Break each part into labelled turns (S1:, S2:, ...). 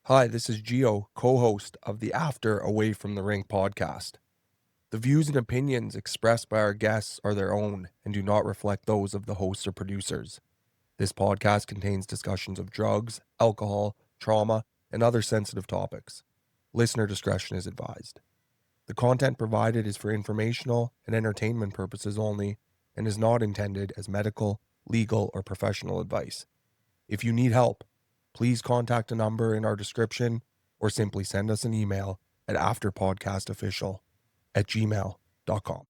S1: Hi, this is Gio, co-host of the Away From The Rink podcast. The views and opinions expressed by our guests are their own and do not reflect those of the hosts or producers. This podcast contains discussions of drugs, alcohol, trauma, and other sensitive topics. Listener discretion is advised. The content provided is for informational and entertainment purposes only and is not intended as medical, legal, or professional advice. If you need help, please contact a number in our description or simply send us an email at afterpodcastofficial@gmail.com.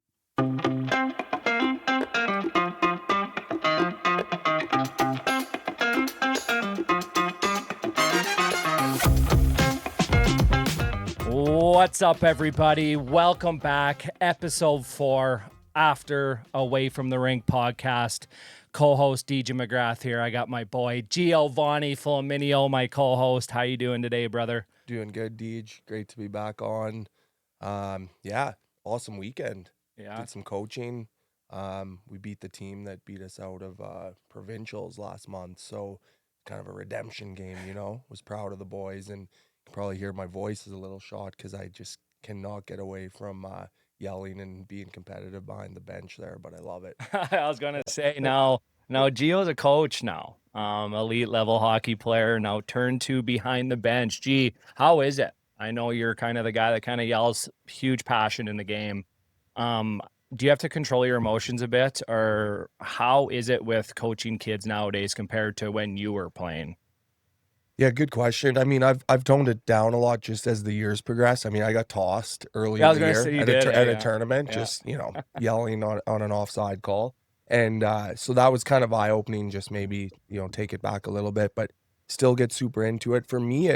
S2: What's up, everybody? Welcome back. Episode 4, After Away From The Rink podcast. Co-host DJ McGrath here. I got my boy Giovanni Flaminio, my co-host. How you doing today, brother?
S1: Doing good, Deej. Great to be back on. Awesome weekend.
S2: Yeah.
S1: Did some coaching. We beat the team that beat us out of provincials last month, so kind of a redemption game, Was proud of the boys, and you can probably hear my voice is a little shot because I just cannot get away from yelling and being competitive behind the bench there, but I love it.
S2: I was gonna say now Gio's a coach now, elite level hockey player now turned to behind the bench. G, how is it? I know you're kind of the guy that kind of yells, huge passion in the game. Do you have to control your emotions a bit, or how is it with coaching kids nowadays compared to when you were playing?
S1: Yeah, good question. I mean, I've toned it down a lot just as the years progress. I mean, I got tossed early in the year at a tournament, just yelling on an offside call, and so that was kind of eye opening. Just maybe take it back a little bit, but still get super into it. For me,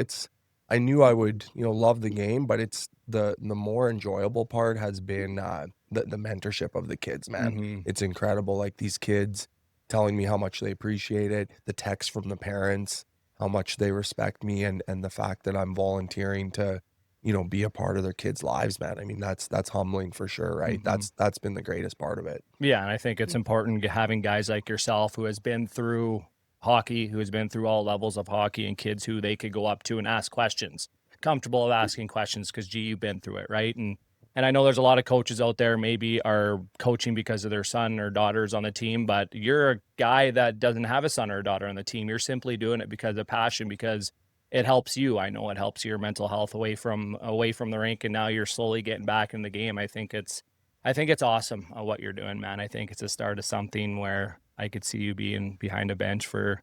S1: I knew I would love the game, but it's the more enjoyable part has been the mentorship of the kids. Man,
S2: Mm-hmm.
S1: It's incredible. Like these kids telling me how much they appreciate it. The text from the parents, how much they respect me, and the fact that I'm volunteering to, be a part of their kids' lives, man. I mean, that's humbling for sure, right?
S2: Mm-hmm.
S1: That's been the greatest part of it.
S2: Yeah, and I think it's important having guys like yourself who has been through hockey, who has been through all levels of hockey, and kids who they could go up to and ask questions, comfortable of asking questions because, you've been through it, right? And I know there's a lot of coaches out there maybe are coaching because of their son or daughters on the team, but you're a guy that doesn't have a son or a daughter on the team. You're simply doing it because of passion, because it helps you. I know it helps your mental health away from the rink, and now you're slowly getting back in the game. I think it's awesome what you're doing, man. I think it's a start of something where I could see you being behind a bench for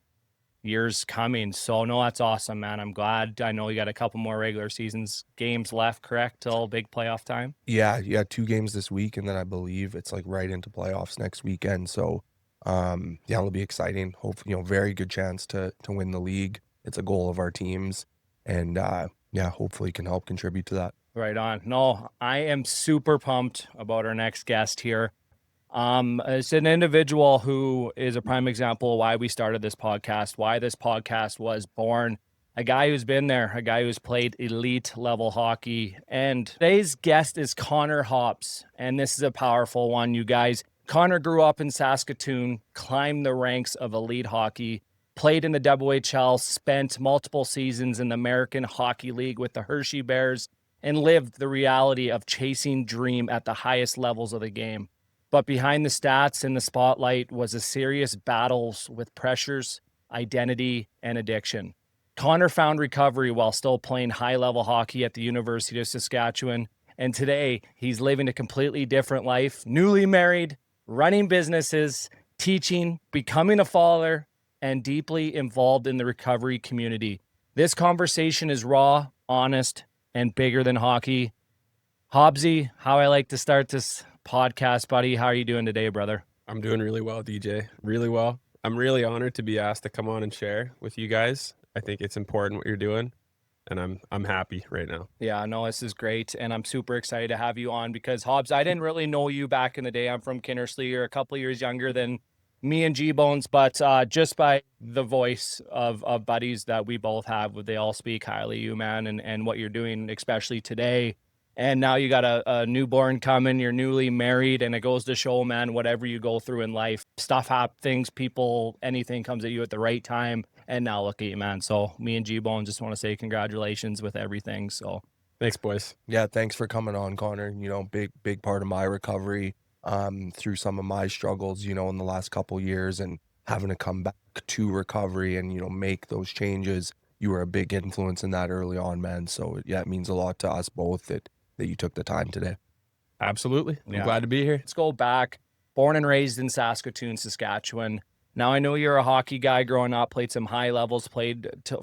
S2: years coming. So no, that's awesome, man. I'm glad. I know you got a couple more regular seasons games left, correct, till big playoff time?
S1: Yeah, 2 games this week, and then I believe it's like right into playoffs next weekend. So, it'll be exciting. Hopefully, very good chance to win the league. It's a goal of our teams, and hopefully can help contribute to that.
S2: Right on. No, I am super pumped about our next guest here. It's an individual who is a prime example of why we started this podcast, why this podcast was born. A guy who's been there, a guy who's played elite level hockey. And today's guest is Connor Hobbs. And this is a powerful one, you guys. Connor grew up in Saskatoon, climbed the ranks of elite hockey, played in the WHL, spent multiple seasons in the American Hockey League with the Hershey Bears, and lived the reality of chasing dream at the highest levels of the game. But behind the stats and the spotlight was a serious battles with pressures, identity, and addiction. Connor found recovery while still playing high-level hockey at the University of Saskatchewan, and today he's living a completely different life, newly married, running businesses, teaching, becoming a father, and deeply involved in the recovery community. This conversation is raw, honest, and bigger than hockey. Hobbsy, how I like to start this podcast, buddy. How are you doing today, brother?
S3: I'm doing really well, DJ. Really well. I'm really honored to be asked to come on and share with you guys. I think it's important what you're doing, and I'm happy right now.
S2: Yeah, no, this is great, and I'm super excited to have you on because, Hobbs, I didn't really know you back in the day. I'm from Kinnersley. You're a couple of years younger than me and G-Bones, but just by the voice of buddies that we both have, they all speak highly of you, man, and what you're doing, especially today. And now you got a newborn coming, you're newly married, and it goes to show, man, whatever you go through in life, stuff happens, people, anything comes at you at the right time. And now look at you, man. So me and G-Bone just want to say congratulations with everything. So
S3: Thanks, boys.
S1: Yeah, thanks for coming on, Connor. Big part of my recovery through some of my struggles, in the last couple years, and having to come back to recovery and, make those changes. You were a big influence in that early on, man. So yeah, it means a lot to us both that you took the time today.
S3: Absolutely. I'm
S2: Yeah.
S3: glad to be here.
S2: let's go back. Born and raised in Saskatoon, Saskatchewan. Now I know you're a hockey guy growing up, played some high levels,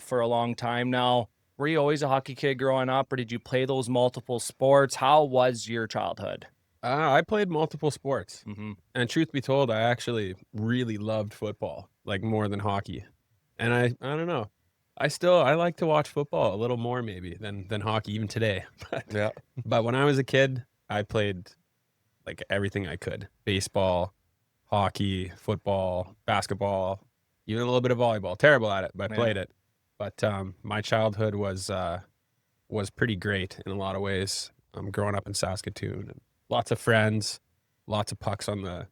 S2: for a long time now. Were you always a hockey kid growing up, or did you play those multiple sports? How was your childhood?
S3: I played multiple sports.
S2: Mm-hmm.
S3: And truth be told, I actually really loved football, like more than hockey. And I don't know. I like to watch football a little more maybe than hockey even today.
S1: Yeah.
S3: But when I was a kid, I played like everything I could. Baseball, hockey, football, basketball, even a little bit of volleyball. Terrible at it, but I
S2: Yeah.
S3: played it. But my childhood was pretty great in a lot of ways. Growing up in Saskatoon, and lots of friends, lots of pucks on the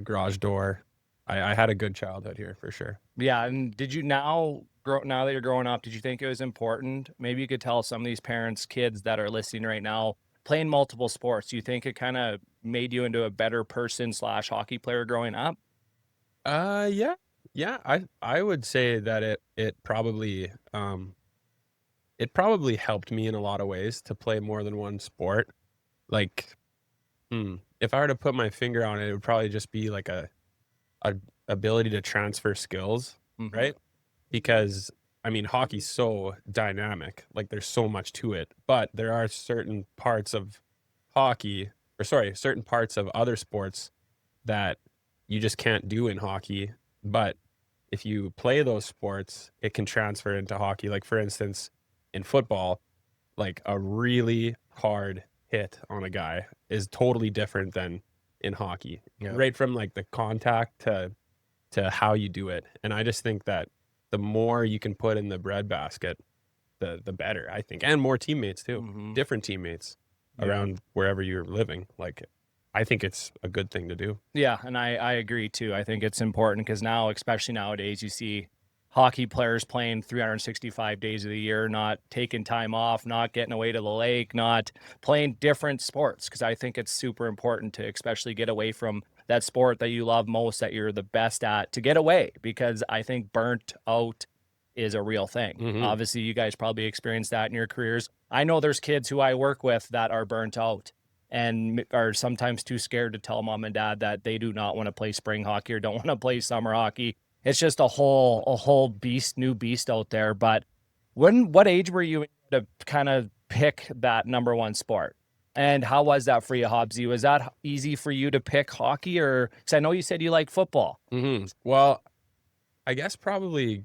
S3: garage door. I had a good childhood here for sure.
S2: Yeah, and did you now that you're growing up, did you think it was important? Maybe you could tell some of these parents, kids that are listening right now, playing multiple sports. Do you think it kind of made you into a better person / hockey player growing up?
S3: Yeah. I would say that it probably helped me in a lot of ways to play more than one sport. Like, if I were to put my finger on it, it would probably just be like a ability to transfer skills,
S2: Mhm.
S3: right? Because I mean, hockey's so dynamic. Like, there's so much to it, but there are certain parts of certain parts of other sports that you just can't do in hockey. But if you play those sports, it can transfer into hockey. Like, for instance, in football, like a really hard hit on a guy is totally different than in hockey.
S1: Yeah.
S3: Right from like the contact to how you do it. And I just think that the more you can put in the breadbasket, the better, I think. And more teammates too.
S2: Mhm.
S3: Different teammates
S2: Yeah.
S3: around wherever you're living. Like, I think it's a good thing to do.
S2: Yeah, and I agree too. I think it's important because now, especially nowadays, you see hockey players playing 365 days of the year, not taking time off, not getting away to the lake, not playing different sports. Because I think it's super important to especially get away from that sport that you love most, that you're the best at, to get away. Because I think burnt out is a real thing.
S3: Mhm.
S2: Obviously, you guys probably experienced that in your careers. I know there's kids who I work with that are burnt out and are sometimes too scared to tell mom and dad that they do not want to play spring hockey or don't want to play summer hockey. It's just a whole new beast out there. But what age were you to kind of pick that number one sport? And how was that for you, Hobbsy? Was that easy for you to pick hockey, or because I know you said you like football?
S3: Well, I guess probably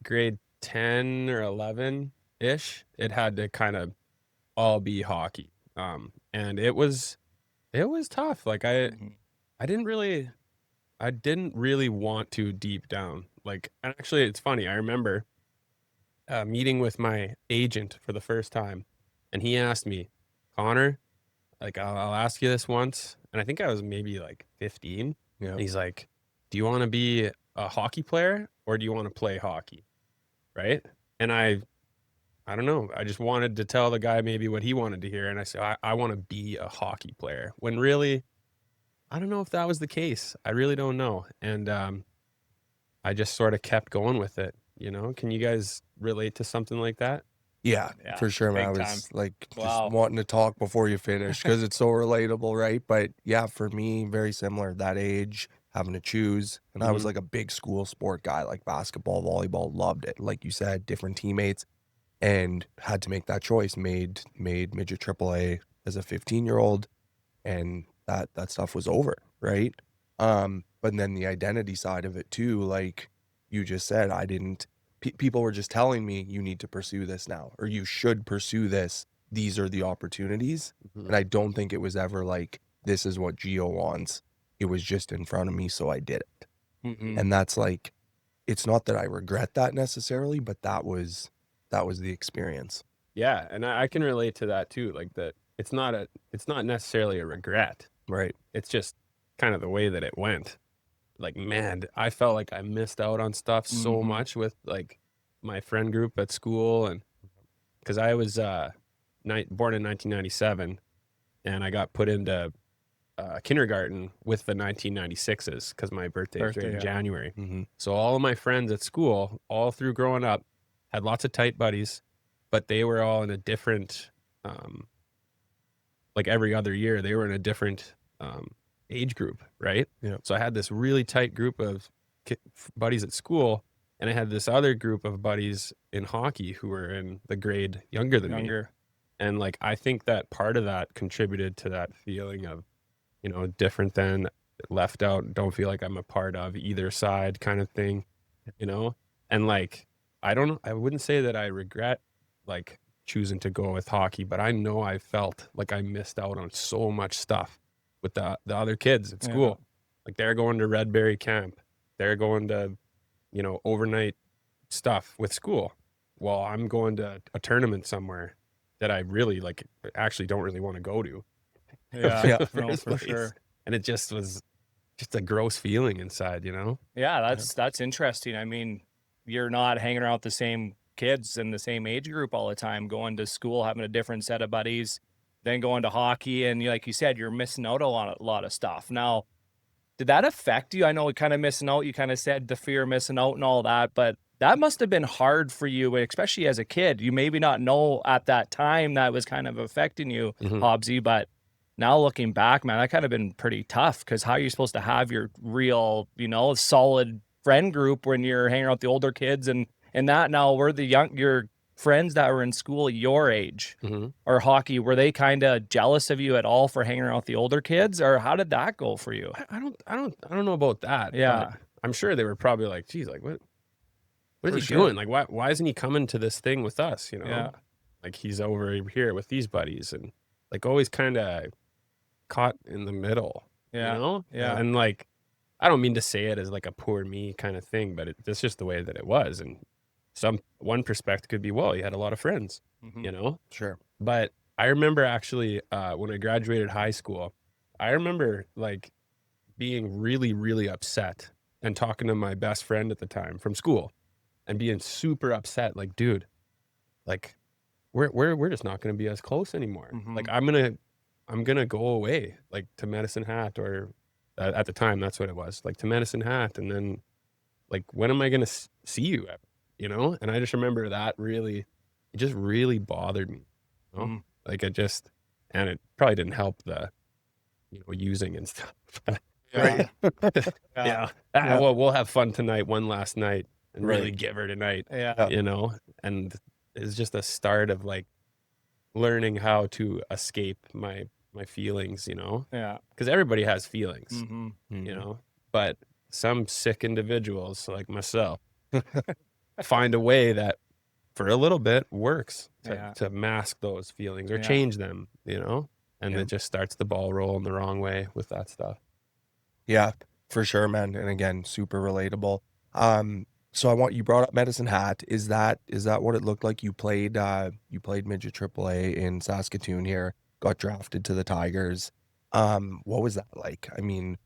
S3: grade 10 or 11 ish, it had to kind of all be hockey. And it was tough. Like,
S2: Mhm.
S3: I didn't really want to deep down. Like, and actually, it's funny. I remember meeting with my agent for the first time, and he asked me, Connor, like, I'll ask you this once. And I think I was maybe like 15.
S1: Yeah.
S3: And he's like, do you want to be a hockey player or do you want to play hockey? Right. And I don't know. I just wanted to tell the guy maybe what he wanted to hear. And I said, I want to be a hockey player, when really, I don't know if that was the case. I really don't know. And I just sort of kept going with it. Can you guys relate to something like that?
S1: Yeah,
S2: Yeah,
S1: for sure, man. I
S2: big
S1: was
S2: time.
S1: like
S2: Wow.
S1: just wanting to talk before you finish because it's so relatable, right? But yeah, for me, very similar. That age, having to choose, and I was
S3: Mhm.
S1: like a big school sport guy, like basketball, volleyball, loved it. Like you said, different teammates, and had to make that choice. Made midget AAA as a 15-year-old, and that stuff was over, right? But then the identity side of it too, like you just said, I didn't. People were just telling me you need to pursue this now, or you should pursue this. These are the opportunities, and I don't think it was ever like this is what Geo wants. It was just in front of me, so I did it.
S2: Mhm.
S1: And that's like, it's not that I regret that necessarily, but that was the experience.
S3: Yeah, and I can relate to that too. Like, that it's not necessarily a regret.
S1: Right.
S3: It's just kind of the way that it went. like, man, I felt like I missed out on stuff so much with like my friend group at school. And because I was born in 1997, and I got put into kindergarten with the 1996s because my birthday is right in January. So all of my friends at school, all through growing up, had lots of tight buddies, but they were all in a different, like every other year, they were in a different age group, right?
S1: Yeah.
S3: So I had this really tight group of buddies at school, and I had this other group of buddies in hockey who were in the grade younger than me. And like, I think that part of that contributed to that feeling of, you know, different than, left out, don't feel like I'm a part of either side kind of thing, you know? And like, I don't know, I wouldn't say that I regret like choosing to go with hockey, but I know I felt like I missed out on so much stuff with the other kids at school. Like they're going to Redberry camp, they're going to, you know, overnight stuff with school, while I'm going to a tournament somewhere that I really like actually don't really want to go to.
S2: Yeah, no, for sure.
S3: And it just was just a gross feeling inside, you know?
S2: Yeah, that's interesting. I mean, you're not hanging around with the same kids in the same age group all the time, going to school, having a different set of buddies, then going to hockey, and like you said, you're missing out on a lot of stuff. Now, did that affect you? I know kind of missing out, you kind of said the fear of missing out and all that, but that must have been hard for you, especially as a kid. You maybe not know at that time that was kind of affecting you, Hobbsy, but now looking back, man, that kind of been pretty tough, because how are you supposed to have your real, you know, solid friend group when you're hanging out with the older kids and that now we're your friends that were in school your age or hockey, were they kind of jealous of you at all for hanging around with the older kids, or how did that go for you?
S3: I don't know about that.
S2: Yeah.
S3: I'm sure they were probably like, geez, like what is he doing? Like, why isn't he coming to this thing with us? You know,
S2: Yeah.
S3: like he's over here with these buddies, and like always kind of caught in the middle, you know?
S2: Yeah.
S3: And like, I don't mean to say it as like a poor me kind of thing, but that's just the way that it was. And one perspective could be, well, you had a lot of friends, you know?
S1: Sure.
S3: But I remember actually when I graduated high school, I remember like being really, really upset and talking to my best friend at the time from school and being super upset. Like, dude, like we're just not going to be as close anymore. Like I'm going to go away, like to Medicine Hat, or at the time, that's what it was, like to Medicine Hat. And then like, when am I going to see you ever? You know? And I just remember that it just really bothered me. You know? Like and it probably didn't help the, you know, using and stuff.
S2: Yeah.
S3: Yeah. Well, we'll have fun tonight, one last night, and really give her tonight.
S2: Yeah.
S3: You know? And it's just a start of like learning how to escape my feelings, you know?
S2: Yeah.
S3: Because everybody has feelings,
S1: Mm-hmm.
S3: you know? But some sick individuals like myself find a way that for a little bit works to mask those feelings or change them, you know? And it just starts the ball rolling the wrong way with that stuff.
S1: Yeah, for sure, man. And again, super relatable. So you brought up Medicine Hat. Is that what it looked like? You played midget AAA in Saskatoon here, got drafted to the Tigers. What was that like? I mean,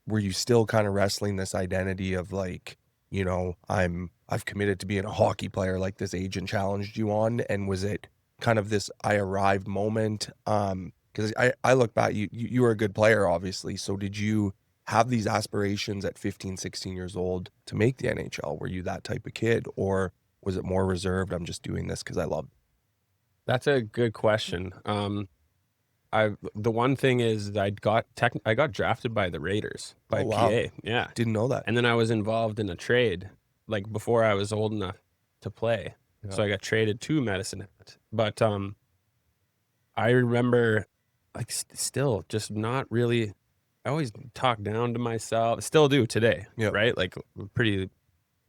S1: were you still kind of wrestling this identity of like, you know, I've committed to being a hockey player, like this agent challenged you on? And was it kind of this I arrived moment? Because I look back, you were a good player, obviously. So did you have these aspirations at 15, 16 years old to make the NHL? Were you that type of kid, or was it more reserved? I'm just doing this because I love it?
S3: That's a good question. The one thing is I got drafted by the Raiders, by PA. Yeah.
S1: Didn't know that.
S3: And then I was involved in a trade like before I was old enough to play.
S1: Yeah.
S3: So I got traded to Medicine Hat. But I remember like still just not really, I always talk down to myself, still do today, right? Like pretty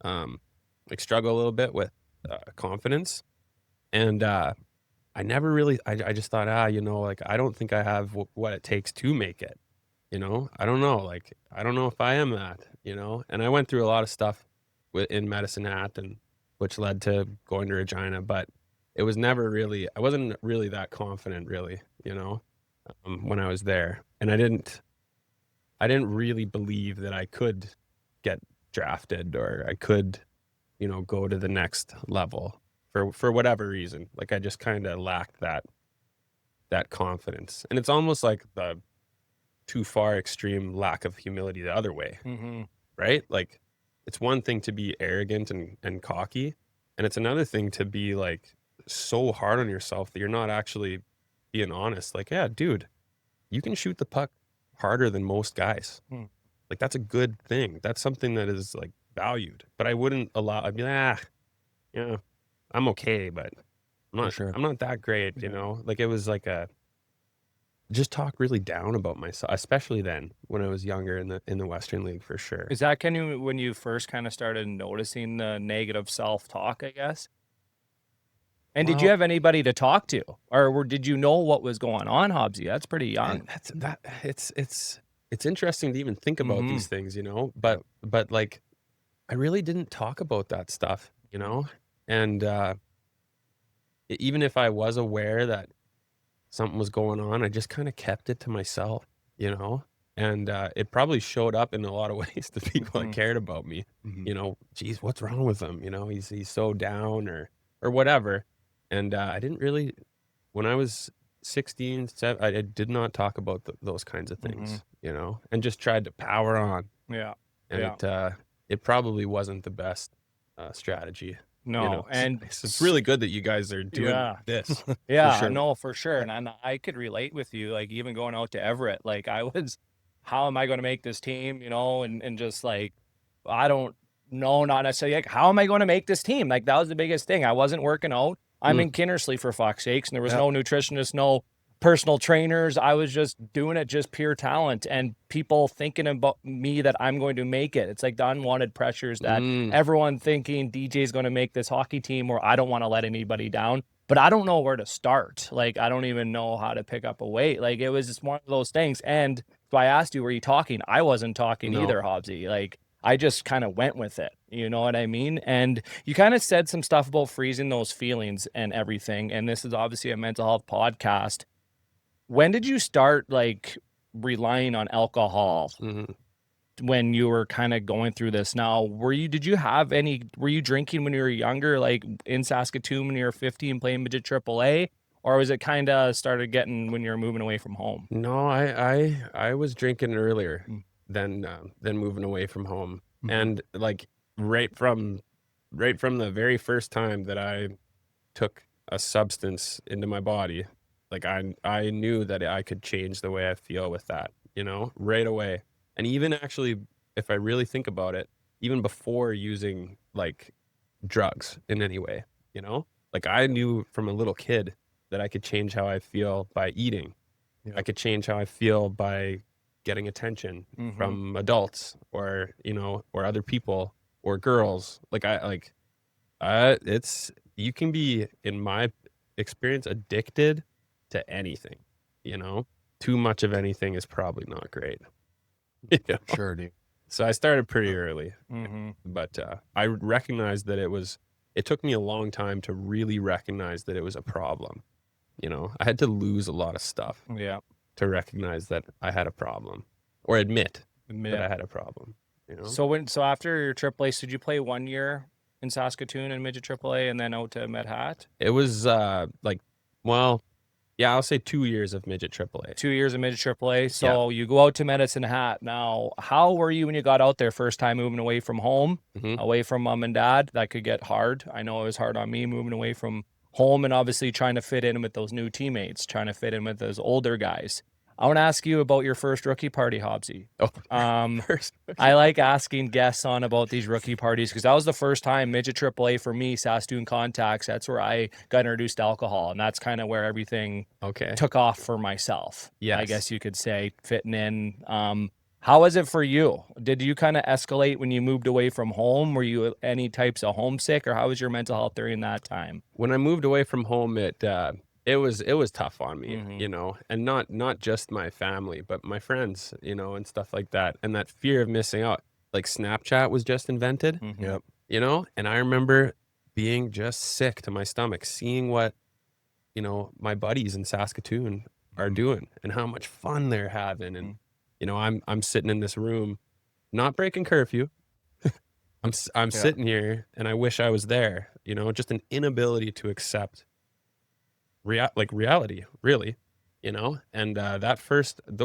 S3: like struggle a little bit with confidence. And I never really, I just thought, you know, like, I don't think I have what it takes to make it, you know? I don't know. Like, I don't know if I am that, you know? And I went through a lot of stuff in Medicine Hat, and which led to going to Regina, but it was never really, I wasn't really that confident really, you know, when I was there. And I didn't really believe that I could get drafted, or I could, you know, go to the next level for whatever reason. Like I just kind of lacked that confidence. And it's almost like the too far extreme lack of humility the other way, right? Like it's one thing to be arrogant and cocky, and it's another thing to be like so hard on yourself that you're not actually being honest. Like, yeah, dude, you can shoot the puck harder than most guys. Like that's a good thing. That's something that is like valued. But I wouldn't allow. I'd be like, yeah, I'm okay, but I'm not that great, you know? Like it was like just talk really down about myself, especially then when I was younger in the Western League, for sure.
S2: Is that kind of when you first kind of started noticing the negative self-talk, I guess? And did you have anybody to talk to, or did you know what was going on, Hobbsy? That's pretty young.
S3: It's interesting to even think about these things, you know, but like I really didn't talk about that stuff, you know, and even if I was aware that something was going on, I just kind of kept it to myself, you know, and it probably showed up in a lot of ways to people that cared about me. You know, geez, what's wrong with him? You know, he's so down or whatever. And I didn't really, when I was 16, I did not talk about those kinds of things, you know, and just tried to power on.
S2: Yeah.
S3: And it probably wasn't the best strategy.
S2: No,
S3: you know?
S2: and
S3: it's really good that you guys are doing this.
S2: Yeah,
S3: sure.
S2: no, for sure. And I could relate with you, like even going out to Everett, like I was, how am I going to make this team, you know, and just like, I don't know, not necessarily like, how am I going to make this team? Like that was the biggest thing. I wasn't working out. I'm in Kinnersley for fuck's sakes, and there was no nutritionist, no personal trainers. I was just doing it, just pure talent, and people thinking about me that I'm going to make it. It's like the unwanted pressures that everyone thinking DJ's going to make this hockey team, or I don't want to let anybody down, but I don't know where to start. Like, I don't even know how to pick up a weight. Like, it was just one of those things. And so I asked you, were you talking? I wasn't talking either, Hobbsy. Like, I just kind of went with it. You know what I mean? And you kind of said some stuff about freezing those feelings and everything. And this is obviously a mental health podcast. When did you start like relying on alcohol when you were kind of going through this? Now, were you drinking when you were younger, like in Saskatoon when you were 15 playing midget AAA? Or was it kind of started getting when you were moving away from home?
S3: No, I was drinking earlier than moving away from home. And like right from the very first time that I took a substance into my body, like I knew that I could change the way I feel with that, you know, right away. And even actually, if I really think about it, even before using like drugs in any way, you know, like I knew from a little kid that I could change how I feel by eating. I could change how I feel by getting attention from adults or, you know, or other people or girls. You can be, in my experience, addicted to anything, you know. Too much of anything is probably not great. You know?
S1: Sure, dude.
S3: So I started pretty early, but I recognized that it took me a long time to really recognize that it was a problem. You know, I had to lose a lot of stuff to recognize that I had a problem, or admit that I had a problem, you know.
S2: So after your AAA, did you play 1 year in Saskatoon in midget AAA and then out to Medhat?
S3: It was I'll say 2 years of midget AAA.
S2: 2 years of midget AAA. So you go out to Medicine Hat. Now, how were you when you got out there first time moving away from home, away from mom and dad? That could get hard. I know it was hard on me moving away from home and obviously trying to fit in with those new teammates, trying to fit in with those older guys. I want to ask you about your first rookie party, Hobbsy. I like asking guests on about these rookie parties because that was the first time midget AAA for me, Saskatoon Contacts. That's where I got introduced to alcohol, and that's kind of where everything took off for myself.
S3: Yes.
S2: I guess you could say, fitting in. How was it for you? Did you kind of escalate when you moved away from home? Were you any types of homesick, or how was your mental health during that time?
S3: When I moved away from home, it was tough on me, you know, and not just my family, but my friends, you know, and stuff like that. And that fear of missing out. Like Snapchat was just invented, you know, and I remember being just sick to my stomach, seeing what, you know, my buddies in Saskatoon are doing and how much fun they're having. And, you know, I'm sitting in this room, not breaking curfew, I'm sitting here and I wish I was there, you know, just an inability to accept reality, really, you know? And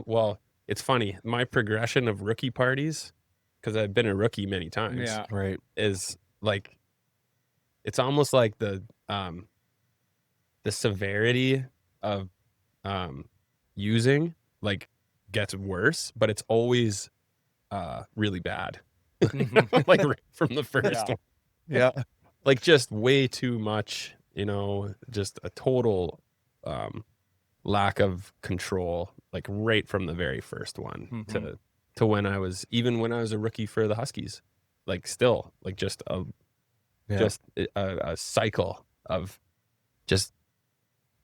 S3: well, it's funny. My progression of rookie parties, because I've been a rookie many times,
S2: Yeah.
S1: Right.
S3: is like it's almost like the severity of using like gets worse, but it's always really bad. Like right from the first
S2: Yeah.
S3: one.
S1: Yeah.
S3: Like just way too much, you know, just a total lack of control, like right from the very first one to when I was a rookie for the Huskies. Like still, like just a cycle of just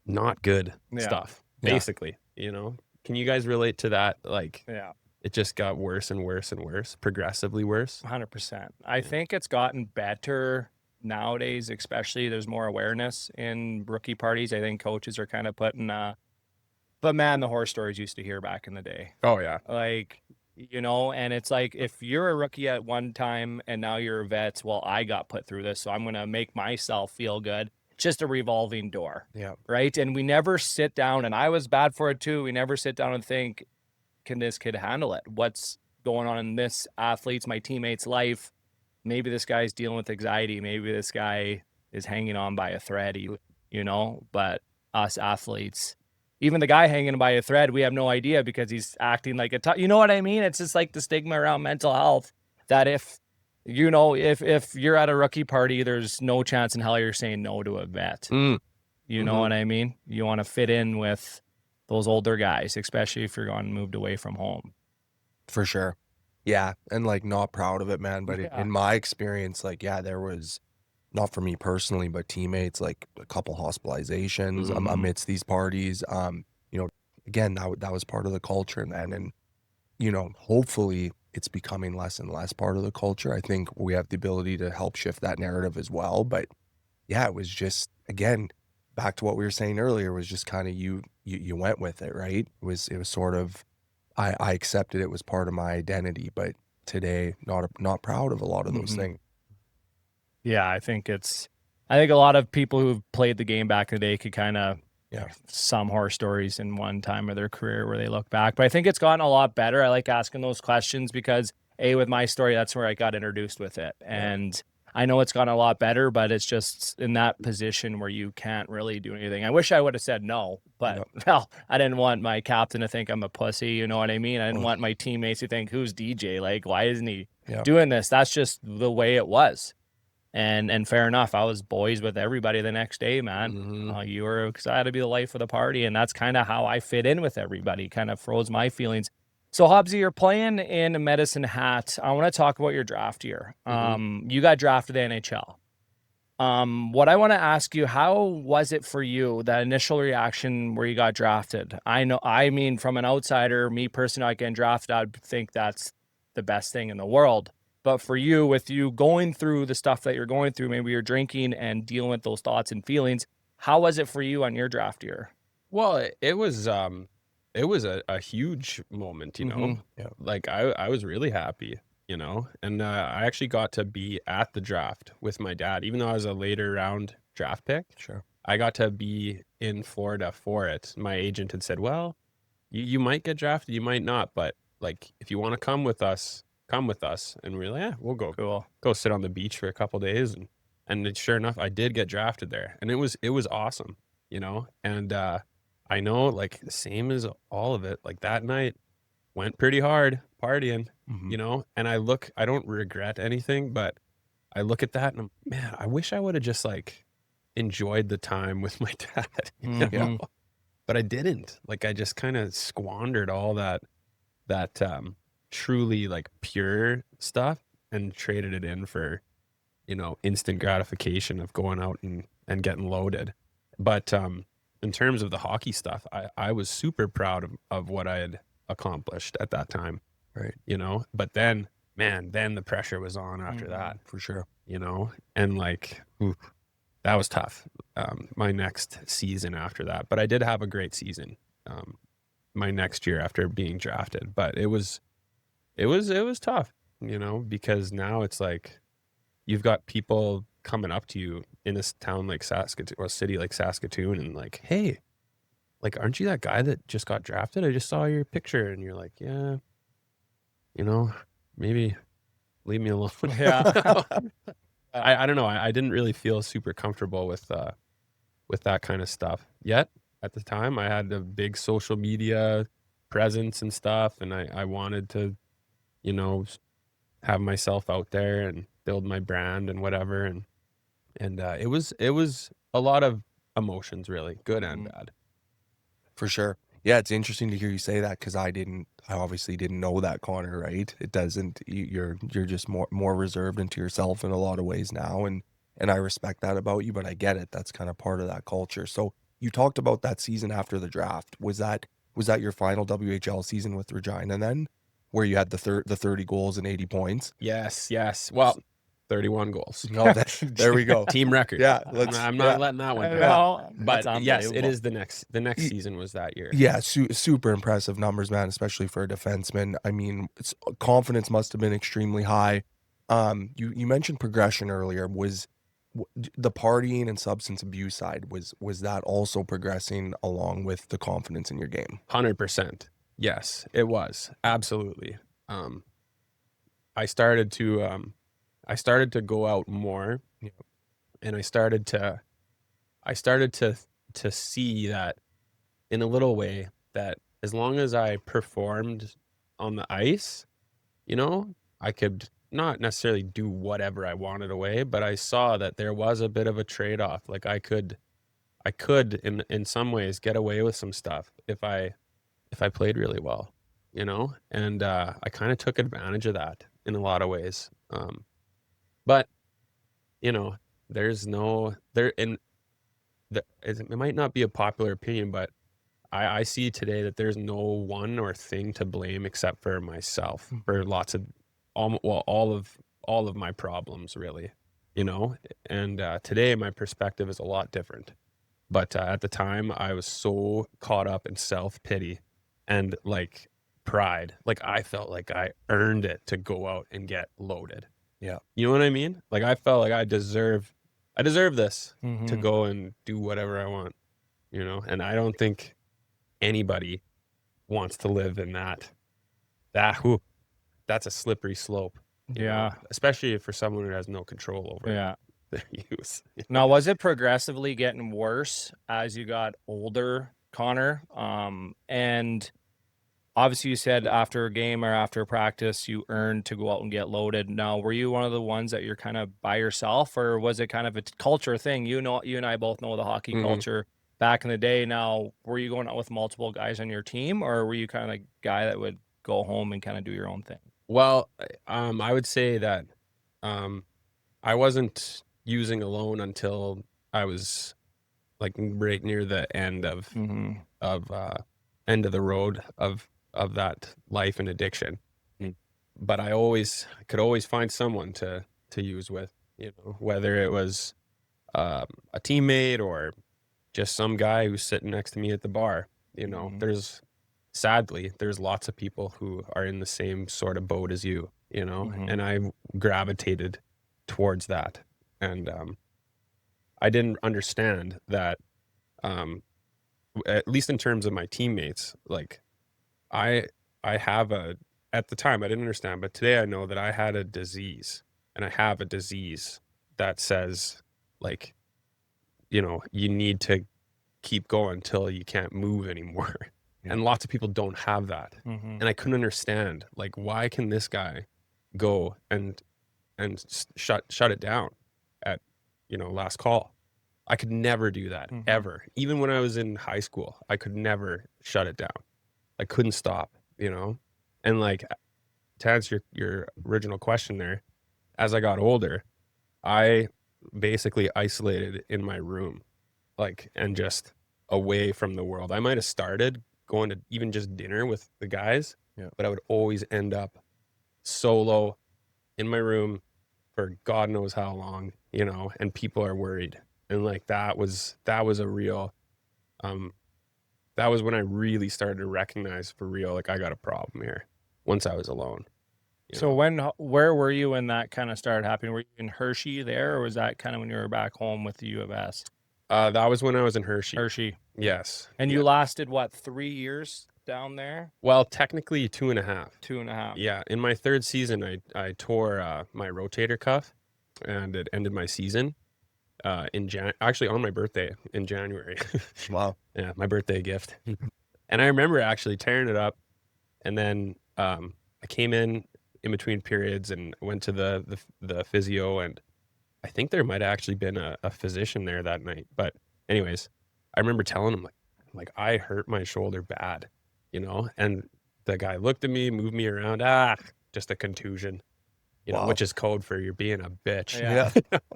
S3: not good
S2: Yeah.
S3: stuff,
S1: Yeah.
S3: basically, you know? Can you guys relate to that? Like
S2: Yeah.
S3: it just got worse and worse and worse, progressively worse.
S2: 100%. I think it's gotten better nowadays, especially there's more awareness in rookie parties. I think coaches are kind of putting, but man, the horror stories used to hear back in the day.
S3: Oh yeah.
S2: Like, you know, and it's like if you're a rookie at one time and now you're a vet, well, I got put through this, so I'm going to make myself feel good. It's just a revolving door.
S1: Yeah.
S2: Right. And we never sit down, and I was bad for it too. We never sit down and think, can this kid handle it? What's going on in this athlete's, my teammate's life? Maybe this guy's dealing with anxiety. Maybe this guy is hanging on by a thread, you know, but us athletes, even the guy hanging by a thread, we have no idea because he's acting like you know what I mean? It's just like the stigma around mental health that if you're at a rookie party, there's no chance in hell you're saying no to a vet. You know what I mean? You want to fit in with those older guys, especially if you're gone moved away from home.
S1: For sure. Yeah. And like not proud of it, man. But
S2: Yeah.
S1: in my experience, like, yeah, there was not for me personally, but teammates, like a couple hospitalizations amidst these parties. You know, again, that was part of the culture. And, you know, hopefully it's becoming less and less part of the culture. I think we have the ability to help shift that narrative as well. But yeah, it was just, again, back to what we were saying earlier, was just kind of you went with it, right? It was sort of, I accepted it was part of my identity, but today not proud of a lot of those things.
S2: Yeah, I think a lot of people who've played the game back in the day could kind of some horror stories in one time of their career where they look back. But I think it's gotten a lot better. I like asking those questions because with my story, that's where I got introduced with it. And I know it's gotten a lot better, but it's just in that position where you can't really do anything. I wish I would have said no, but well, I didn't want my captain to think I'm a pussy. You know what I mean? I didn't want my teammates to think, who's DJ? Like, why isn't he doing this? That's just the way it was. And fair enough. I was boys with everybody the next day, man. You were excited to be the life of the party. And that's kind of how I fit in with everybody, kind of froze my feelings. So, Hobbsy, you're playing in Medicine Hat. I want to talk about your draft year. You got drafted to the NHL. What I want to ask you, how was it for you, that initial reaction where you got drafted? I mean, from an outsider, me personally, not getting drafted, I'd think that's the best thing in the world. But for you, with you going through the stuff that you're going through, maybe you're drinking and dealing with those thoughts and feelings, how was it for you on your draft year?
S3: Well, it was a huge moment, you know. Like I was really happy, you know, and I actually got to be at the draft with my dad, even though I was a later round draft pick.
S1: Sure.
S3: I got to be in Florida for it. My agent had said, well, you might get drafted, you might not, but like if you want to come with us. And we're like, yeah, we'll go sit on the beach for a couple days. And sure enough, I did get drafted there, and it was awesome, you know. And I know, like, the same as all of it, like that night went pretty hard partying, you know. And I don't regret anything, but I look at that and I'm, man, I wish I would have just like enjoyed the time with my dad, you know? But I didn't. Like, I just kind of squandered all that truly like pure stuff and traded it in for, you know, instant gratification of going out and getting loaded. But in terms of the hockey stuff, I was super proud of what I had accomplished at that time.
S1: Right.
S3: You know, but then, man, then the pressure was on after that,
S1: For sure.
S3: you know, and like, that was tough. My next season after that, but I did have a great season. My next year after being drafted, but it was tough, you know, because now it's like you've got people coming up to you in this town like Saskatoon or city like Saskatoon and like, hey, like, aren't you that guy that just got drafted? I just saw your picture. And you're like, yeah, maybe leave me alone.
S2: Yeah.
S3: I don't know. I didn't really feel super comfortable with that kind of stuff yet. At the time, I had a big social media presence and stuff, and I wanted to, have myself out there and build my brand and whatever. And it was a lot of emotions, really, good and bad.
S1: For sure. Yeah, it's interesting to hear you say that because I obviously didn't know that, Connor, right? It doesn't, you're just more reserved into yourself in a lot of ways now. And I respect that about you, but I get it. That's kind of part of that culture. So you talked about that season after the draft. Was that your final WHL season with Regina then? Where you had the 30 goals and 80 points?
S3: Yes. Well, 31 goals.
S1: No, there we go.
S3: Team record.
S1: Yeah,
S3: I'm not letting that one go.
S2: Well,
S3: But
S2: that's
S3: yes, it
S2: unbelievable.
S3: is the next season was that year.
S1: Yeah, super impressive numbers, man, especially for a defenseman. I mean, confidence must have been extremely high. You mentioned progression earlier. Was the partying and substance abuse side, was that also progressing along with the confidence in your game?
S3: 100%. Yes, it was. Absolutely. I started to go out more, and I started to see that in a little way that as long as I performed on the ice, I could not necessarily do whatever I wanted away, but I saw that there was a bit of a trade-off. Like I could in some ways get away with some stuff if I played really well, and I kind of took advantage of that in a lot of ways. But there's no there and it might not be a popular opinion, but I see today that there's no one or thing to blame except for myself for lots of all of my problems, really, and today my perspective is a lot different. But at the time, I was so caught up in self-pity and like pride. Like I felt like I earned it to go out and get loaded.
S1: Yeah.
S3: You know what I mean? Like I felt like I deserve this to
S2: Mhm.
S3: go and do whatever I want, and I don't think anybody wants to live in that. That's a slippery slope.
S2: Yeah.
S3: Especially for someone who has no control over
S2: Yeah.
S3: their use.
S2: Now, was it progressively getting worse as you got older, Connor? And obviously you said after a game or after a practice, you earned to go out and get loaded. Now, were you one of the ones that you're kind of by yourself, or was it kind of a culture thing? You and I both know the hockey
S3: Mhm.
S2: culture back in the day. Now, were you going out with multiple guys on your team, or were you kind of like guy that would go home and kind of do your own thing?
S3: Well, I would say that I wasn't using alone until I was like right near the end of
S2: Mm-hmm.
S3: end of the road of that life and addiction. But I could always find someone to use with, whether it was a teammate or just some guy who's sitting next to me at the bar.
S2: Mhm.
S3: Sadly, there's lots of people who are in the same sort of boat as you,
S2: Mhm.
S3: and I gravitated towards that. And I didn't understand that, at least in terms of my teammates, like I have at the time I didn't understand, but today I know that I had a disease, and I have a disease that says like, you need to keep going till you can't move anymore.
S1: Yeah.
S3: And lots of people don't have that.
S2: Mhm.
S3: And I couldn't understand, like, why can this guy go and shut it down at, last call? I could never do that,
S2: Mhm.
S3: ever. Even when I was in high school, I could never shut it down. I couldn't stop, And like, to answer your original question there, as I got older, I basically isolated in my room, like, and just away from the world. I might have started going to even just dinner with the guys,
S1: Yeah.
S3: but I would always end up solo in my room for God knows how long, and people are worried. And like that was a real that was when I really started to recognize for real, like I got a problem here once I was alone.
S2: So where were you when that kind of started happening? Were you in Hershey there, or was that kind of when you were back home with the U of S?
S3: That was when I was in Hershey.
S2: Hershey.
S3: Yes.
S2: And you lasted what, 3 years down there?
S3: Well, technically 2.5.
S2: 2.5.
S3: Yeah. In my third season, I tore my rotator cuff, and it ended my season. Actually on my birthday in January.
S1: Wow.
S3: Yeah, my birthday gift. And I remember actually tearing it up, and then I came in between periods and went to the physio, and I think there might have actually been a physician there that night. But anyways, I remember telling him like I hurt my shoulder bad, and the guy looked at me, moved me around, just a contusion,
S1: Wow.
S3: which is code for you're being a bitch.
S2: Yeah.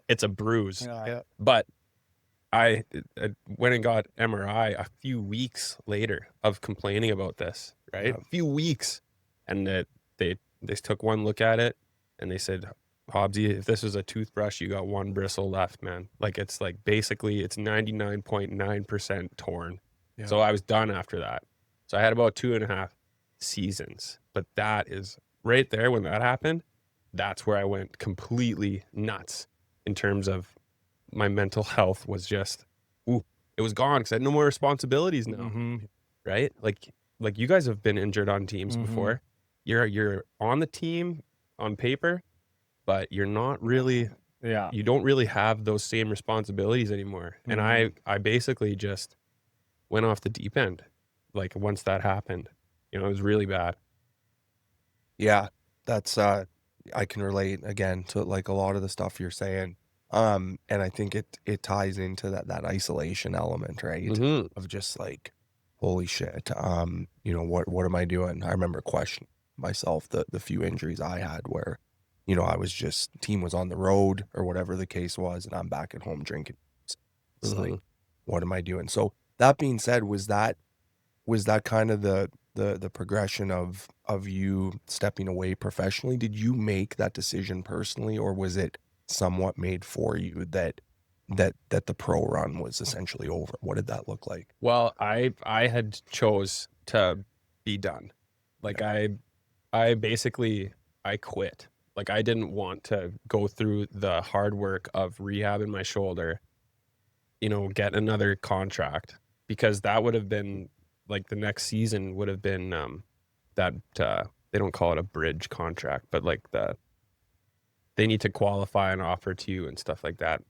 S3: It's a bruise.
S2: Yeah.
S3: But I went and got MRI a few weeks later of complaining about this, right?
S1: Yeah.
S3: A few weeks. And they took one look at it and they said, Hobbsy, if this was a toothbrush, you got one bristle left, man. Like it's like basically it's 99.9% torn.
S1: Yeah.
S3: So I was done after that. So I had about 2.5 seasons. But that is right there when that happened. That's where I went completely nuts in terms of my mental health was just, it was gone because I had no more responsibilities now,
S2: Mm-hmm.
S3: right? Like you guys have been injured on teams
S2: Mhm.
S3: before. You're on the team on paper, but you're not really,
S2: Yeah.
S3: you don't really have those same responsibilities anymore. And I basically just went off the deep end. Like once that happened, it was really bad.
S1: Yeah, that's I can relate again to like a lot of the stuff you're saying. And I think it ties into that isolation element, right?
S3: Mhm.
S1: Of just like, holy shit, what am I doing? I remember questioning myself the few injuries I had where, I was just team was on the road or whatever the case was, and I'm back at home drinking. It's like, what am I doing? So that being said, was that kind of the progression of you stepping away professionally? Did you make that decision personally, or was it somewhat made for you that the pro run was essentially over? What did that look like?
S3: Well, I had chose to be done. Like I basically I quit. Like I didn't want to go through the hard work of rehabbing my shoulder, get another contract, because that would have been like the next season would have been that they don't call it a bridge contract, but like they need to qualify an offer to you and stuff like that.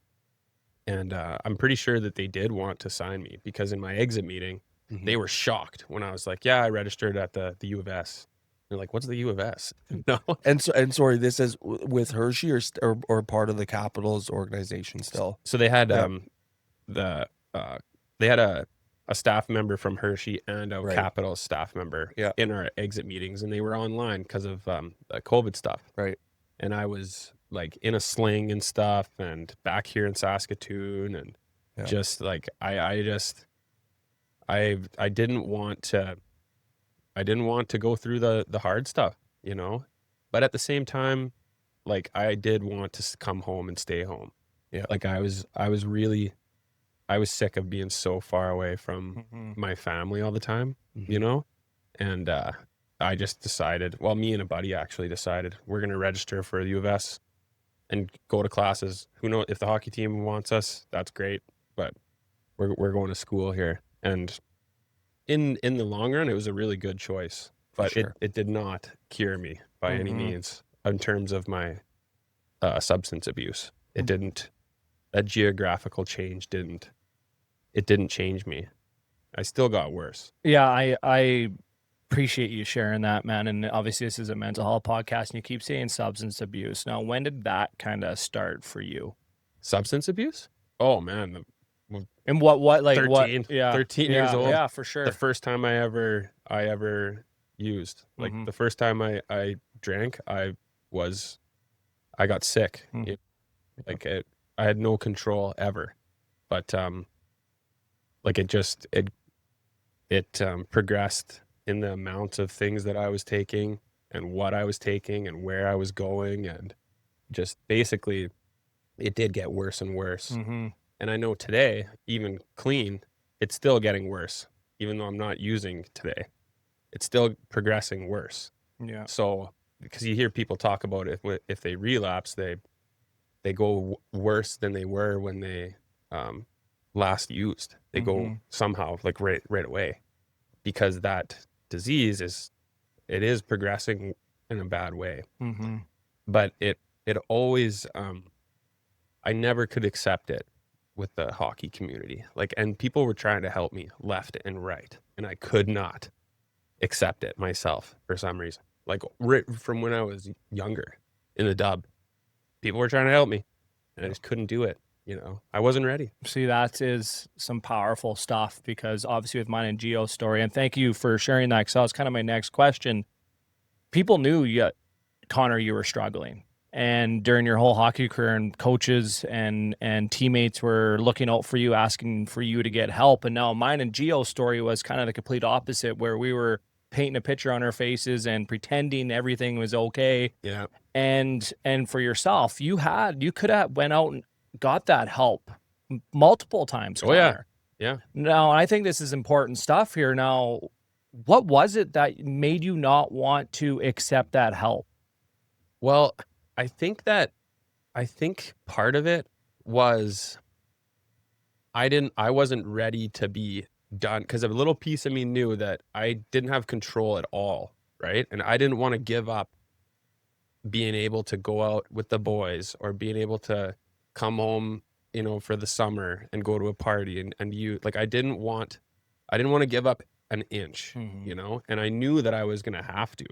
S3: And I'm pretty sure that they did want to sign me, because in my exit meeting, they were shocked when I was like, yeah, I registered at the U of S. They're like, what's the U of S? No.
S1: And sorry, this is with Hershey or part of the Capitals organization still.
S3: So they had
S1: Yeah.
S3: they had a staff member from Hershey and a
S1: Right.
S3: Capitals staff member
S1: Yeah.
S3: in our exit meetings, and they were online because of the COVID stuff.
S1: Right.
S3: And I was like in a sling and stuff, and back here in Saskatoon, and
S1: Yeah.
S3: just like I didn't want to go through the hard stuff, but at the same time, like I did want to come home and stay home.
S1: Yeah.
S3: Like I was sick of being so far away from my family all the time, and I just decided, well, me and a buddy actually decided we're going to register for the U of S and go to classes. Who knows, if the hockey team wants us, that's great, but we're going to school here. And in the long run, it was a really good choice, but
S1: sure.
S3: it did not cure me by any means in terms of my substance abuse. It didn't. That geographical change didn't change me. I still got worse.
S2: Yeah, I appreciate you sharing that, man. And obviously this is a mental health podcast and you keep saying substance abuse. Now, when did that kind of start for you?
S3: Substance abuse? Oh man.
S2: And what like
S3: 13,
S2: what? Yeah,
S3: 13 years old.
S2: Yeah, for sure.
S3: The first time I ever used, like the first time I drank, I got sick. Like I had no control ever, but like it progressed in the amount of things that I was taking and what I was taking and where I was going, and just basically it did get worse and worse. And I know today, even clean, it's still getting worse. Even though I'm not using today, it's still progressing worse.
S2: Yeah.
S3: So because you hear people talk about it, if they relapse, they go worse than they were when they last used. They go somehow like right away, because that disease is progressing in a bad way. But it always I never could accept it with the hockey community. Like, and people were trying to help me left and right, and I could not accept it myself for some reason. Like from when I was younger in the dub, people were trying to help me, and I just couldn't do it. I wasn't ready.
S2: See, that is some powerful stuff, because obviously with mine and Gio's story, and thank you for sharing that, because that was kind of my next question. People knew Connor, you were struggling, and during your whole hockey career, and coaches and teammates were looking out for you, asking for you to get help. And now mine and Gio's story was kind of the complete opposite, where we were painting a picture on our faces and pretending everything was okay.
S3: Yeah.
S2: And for yourself, you could have went out and got that help multiple times.
S3: Oh, yeah.
S2: Connor.
S3: Yeah.
S2: Now, I think this is important stuff here. Now, what was it that made you not want to accept that help?
S3: Well, I think part of it was I wasn't ready to be done, because a little piece of me knew that I didn't have control at all, right? And I didn't want to give up being able to go out with the boys, or being able to come home, for the summer and go to a party, and you, like, I didn't want to give up an inch, and I knew that I was going to have to,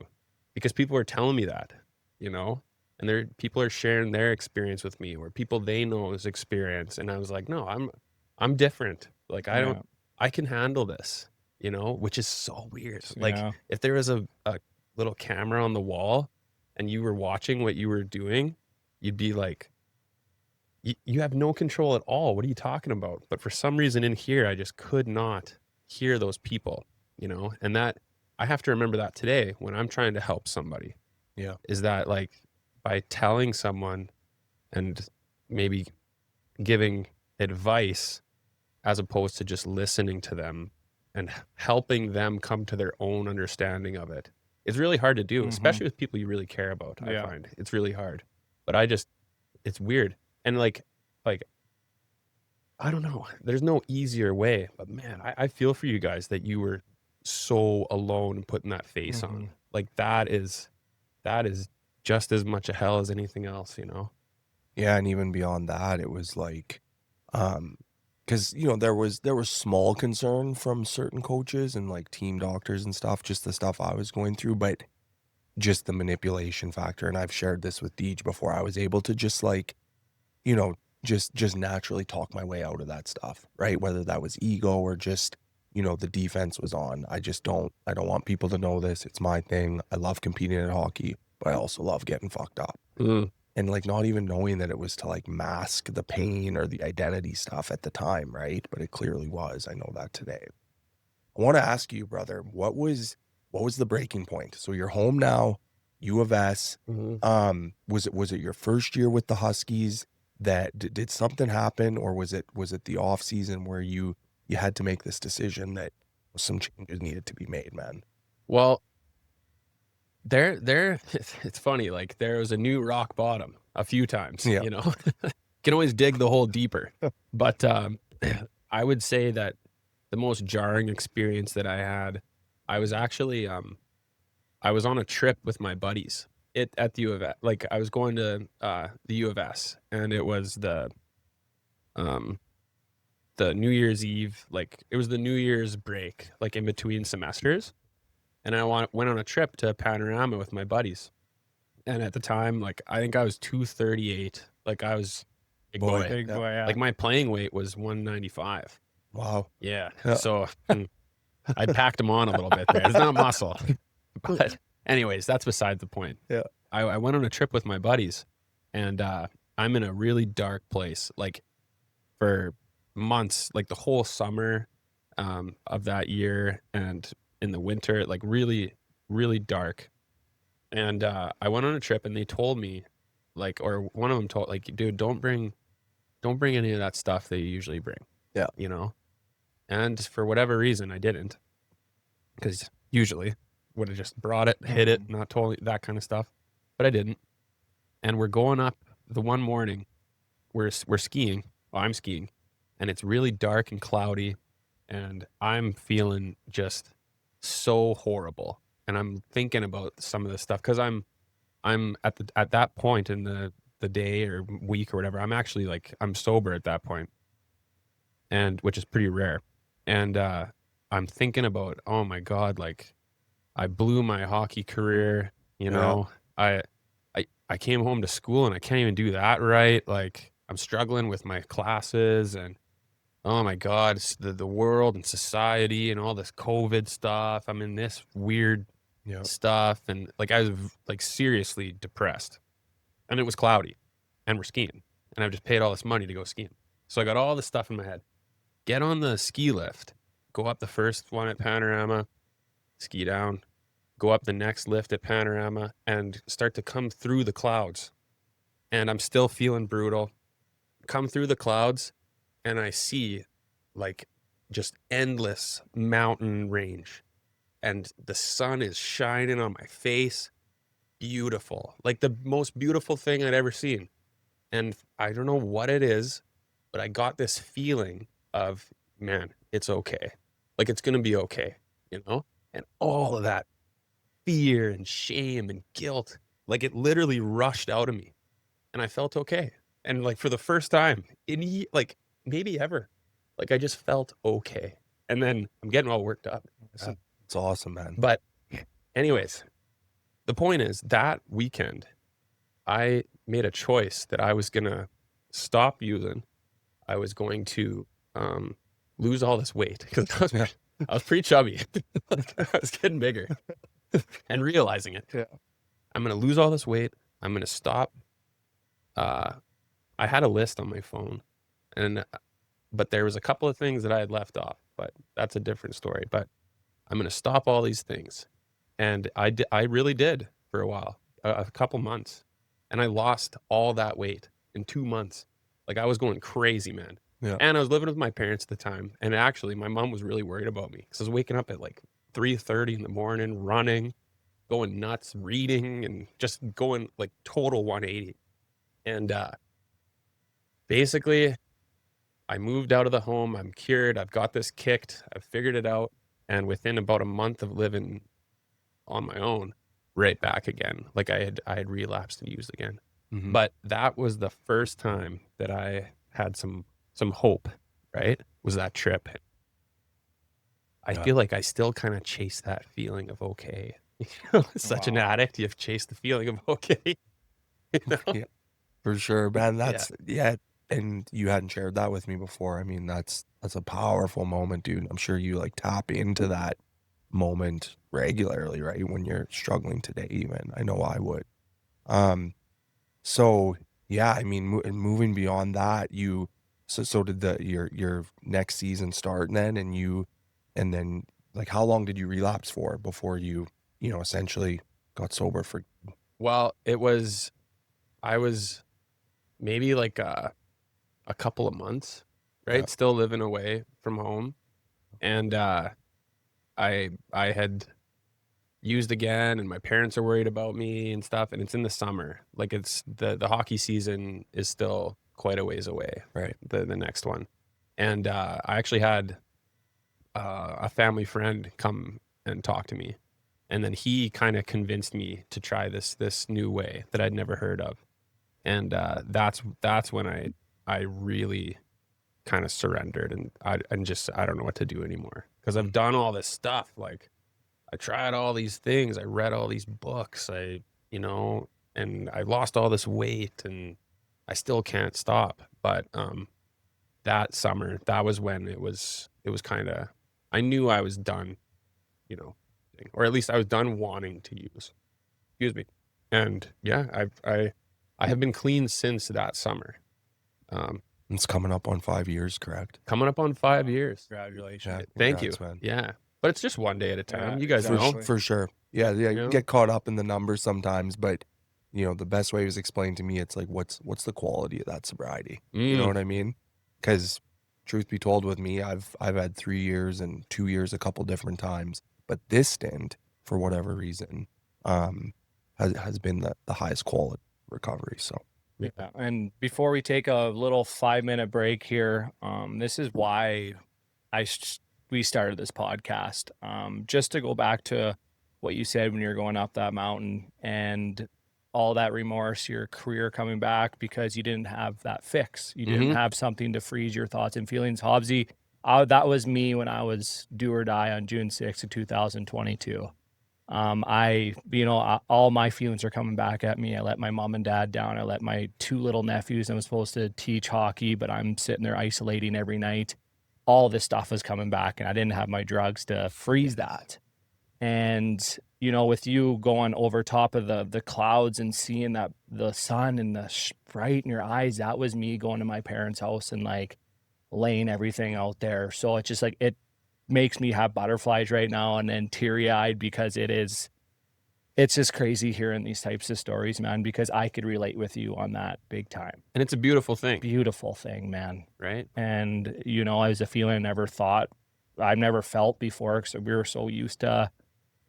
S3: because people were telling me that, and people are sharing their experience with me, or people they know's experience. And I was like, no, I'm different. Like, I can handle this, which is so weird. Like, if there was a little camera on the wall and you were watching what you were doing, you'd be like, you have no control at all. What are you talking about? But for some reason in here, I just could not hear those people, and that I have to remember that today when I'm trying to help somebody.
S1: Yeah.
S3: Is that, like, by telling someone and maybe giving advice, as opposed to just listening to them and helping them come to their own understanding of it. It's really hard to do, especially with people you really care about. I find it's really hard, but it's weird. And like, I don't know, there's no easier way, but man, I feel for you guys that you were so alone and putting that face on. Like, that is just as much a hell as anything else,
S1: Yeah, and even beyond that, it was like, because there was small concern from certain coaches and like team doctors and stuff, just the stuff I was going through, but just the manipulation factor. And I've shared this with Deej before. I was able to just like, just naturally talk my way out of that stuff, right? Whether that was ego or just, the defense was on. I don't want people to know this. It's my thing. I love competing at hockey, but I also love getting fucked up. And like, not even knowing that it was to like mask the pain or the identity stuff at the time, right? But it clearly was. I know that today. I want to ask you, brother, what was the breaking point? So you're home now, U of S. Was it your first year with the Huskies that did something happen, or was it the off season where you had to make this decision that some changes needed to be made, man?
S3: Well, it's funny, like, there was a new rock bottom a few times. Can always dig the hole deeper. But I would say that the most jarring experience that I had, I was actually I was on a trip with my buddies at the U of S. Like, I was going to the U of S, and it was the New Year's Eve, like, it was the New Year's break, like, in between semesters. And I went on a trip to Panorama with my buddies. And at the time, like, I think I was 238. Like, I was big boy.
S2: Big boy, yeah.
S3: Like, my playing weight was 195.
S1: Wow.
S3: Yeah. So I packed them on a little bit there. It's not muscle. But anyways, that's beside the point.
S1: Yeah.
S3: I went on a trip with my buddies, and I'm in a really dark place, like, for months, like the whole summer of that year, and in the winter, like, really, really dark. And I went on a trip, and they told me, like, or one of them told, like, dude, don't bring any of that stuff that you usually bring.
S1: Yeah.
S3: And for whatever reason, I didn't, because usually would have just brought it, hit it, not told that kind of stuff. but I didn't. And we're going up the one morning. We're skiing. Well, I'm skiing, and it's really dark and cloudy, and I'm feeling just so horrible. And I'm thinking about some of this stuff because I'm at that point in the day or week or whatever. I'm actually like I'm sober at that point, and which is pretty rare. And I'm thinking about, oh my God, like I blew my hockey career. You
S1: Yeah.
S3: know, I came home to school and I can't even do that right. Like I'm struggling with my classes and oh my God, the world and society and all this COVID stuff. I'm in this weird
S1: Yeah.
S3: stuff and like I was like seriously depressed. And it was cloudy and we're skiing and I've just paid all this money to go skiing. So I got all this stuff in my head. Get on the ski lift, go up the first one at Panorama, ski down, go up the next lift at Panorama and start to come through the clouds. And I'm still feeling brutal. Come through the clouds and I see like just endless mountain range and the sun is shining on my face. Beautiful. Like the most beautiful thing I'd ever seen. And I don't know what it is, but I got this feeling of, man, it's okay. Like it's going to be okay, you know? And all of that fear and shame and guilt, like it literally rushed out of me and I felt okay. And like for the first time in like maybe ever, like I just felt okay. And then I'm getting all worked up.
S1: It's awesome, man.
S3: But anyways, the point is that weekend, I made a choice that I was going to stop using. I was going to lose all this weight because I was pretty chubby. I was getting bigger and realizing it.
S1: Yeah.
S3: I'm going to lose all this weight. I'm going to stop. I had a list on my phone, but there was a couple of things that I had left off, but that's a different story. But I'm going to stop all these things. And I really did for a while, a couple months. And I lost all that weight in 2 months. Like I was going crazy, man.
S1: Yeah.
S3: And I was living with my parents at the time. And actually my mom was really worried about me because I was waking up at like 3:30 in the morning, running, going nuts, reading, and just going like total 180. And basically I moved out of the home. I'm cured. I've got this kicked. I've figured it out. And within about a month of living on my own, right back again. Like I had relapsed and used again.
S1: Mhm.
S3: But that was the first time that I had some hope, right? Was that trip. I
S1: Yeah.
S3: feel like I still kind of chase that feeling of okay. You know, such an
S2: Wow.
S3: addict, you've chased the feeling of okay. You know?
S1: Yeah, for sure, man. That's yeah. And you hadn't shared that with me before. I mean, that's a powerful moment, dude. I'm sure you like tap into that moment regularly, right? When you're struggling today, even. I know I would. So yeah, I mean, moving beyond that, so did your next season start then, and then like how long did you relapse for before you essentially got sober for?
S3: Well, I was maybe like a couple of months, right?
S1: Yeah.
S3: Still living away from home. And I had used again and my parents are worried about me and stuff, and it's in the summer. Like it's the hockey season is still quite a ways away,
S1: Right.
S3: the next one. And I actually had a family friend come and talk to me, and then he kind of convinced me to try this new way that I'd never heard of. And that's when I really kind of surrendered, and I don't know what to do anymore because I've done all this stuff. Like I tried all these things, I read all these books, and I lost all this weight, and I still can't stop. But that summer, that was when it was kind of, I knew I was done, or at least I was done wanting to use. Excuse me. And yeah, I have been clean since that summer.
S1: It's coming up on 5 years, correct?
S3: Coming up on 5 years.
S2: Congratulations.
S1: Yeah.
S3: Thank you.
S1: Congrats, man.
S3: Yeah. But it's just one day at a time.
S2: Yeah,
S3: You guys
S2: exactly.
S3: know.
S1: For sure. Yeah, yeah.
S3: You
S1: You
S3: know?
S1: get caught up in the numbers sometimes, but the best way it was explained to me, it's like what's the quality of that sobriety? You know
S3: Mm.
S1: what I mean? Because truth be told, with me, I've had 3 years and 2 years a couple different times, but this stint, for whatever reason, has been the highest quality recovery. So
S2: Yeah. And before we take a little 5-minute break here, this is why we started this podcast. Just to go back to what you said when you were going up that mountain and all that remorse, your career coming back because you didn't have that fix. You didn't have something to freeze your thoughts and feelings. Hobbsy, that was me when I was do or die on June 6th of 2022. All my feelings are coming back at me. I let my mom and dad down. I let my 2 little nephews, I was supposed to teach hockey, but I'm sitting there isolating every night. All this stuff is coming back, and I didn't have my drugs to freeze that. And, with you going over top of the clouds and seeing that the sun and the bright in your eyes, that was me going to my parents' house and like laying everything out there. So it's just like, it makes me have butterflies right now and then teary-eyed because it's just crazy hearing these types of stories, man, because I could relate with you on that big time.
S3: And it's a beautiful thing.
S2: Beautiful thing, man.
S3: Right.
S2: And, it was a feeling I've never felt before because we were so used to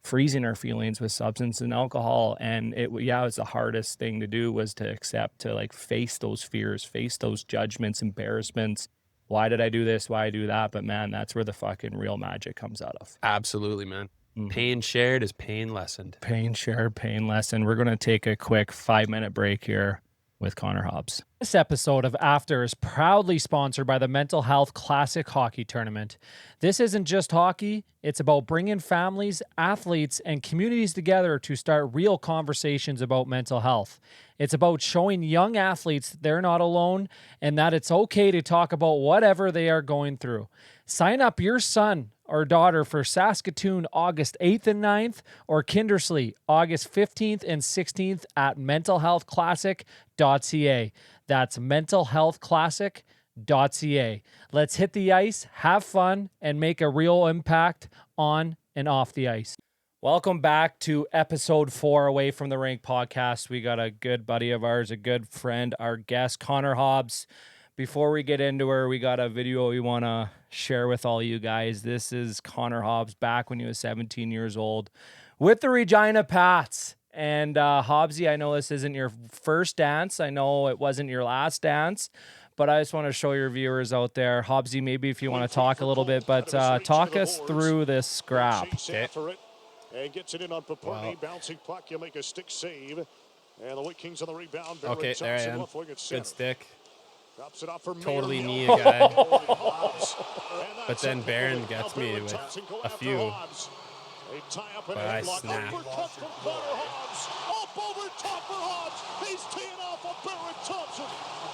S2: freezing our feelings with substance and alcohol. And it was the hardest thing to do, was to accept, to like face those fears, face those judgments, embarrassments. Why did I do this? Why I do that? But man, that's where the fucking real magic comes out of.
S3: Absolutely, man. Pain shared is pain lessened.
S2: Pain shared, pain lessened. We're going to take a quick 5-minute break here with Connor Hobbs. This episode of After is proudly sponsored by the Mental Health Classic Hockey Tournament. This isn't just hockey. It's about bringing families, athletes, and communities together to start real conversations about mental health. It's about showing young athletes they're not alone and that it's okay to talk about whatever they are going through. Sign up your son or daughter for Saskatoon August 8th and 9th or Kindersley August 15th and 16th at mentalhealthclassic.ca. That's mentalhealthclassic.ca. Let's hit the ice, have fun, and make a real impact on and off the ice. Welcome back to episode 4 Away From The Rink podcast. We got a good buddy of ours, a good friend, our guest, Connor Hobbs. Before we get into her, we got a video we want to share with all you guys. This is Connor Hobbs back when he was 17 years old with the Regina Pats. And Hobbsy, I know this isn't your first dance. I know it wasn't your last dance, but I just want to show your viewers out there. Hobbsy, maybe if you want to talk a little bit, but talk us through this scrap.
S4: Okay. And gets it in on Paperny. Bouncing puck, you make a stick save. And the White Kings on the rebound.
S3: Okay, there I am. Good stick.
S4: Drops it off for
S3: Totally
S4: Miller.
S3: knee a guy. But then Barron gets me with a few. But I snap.
S4: Up over top for Hobbs. He's teeing off of Barrett Thompson.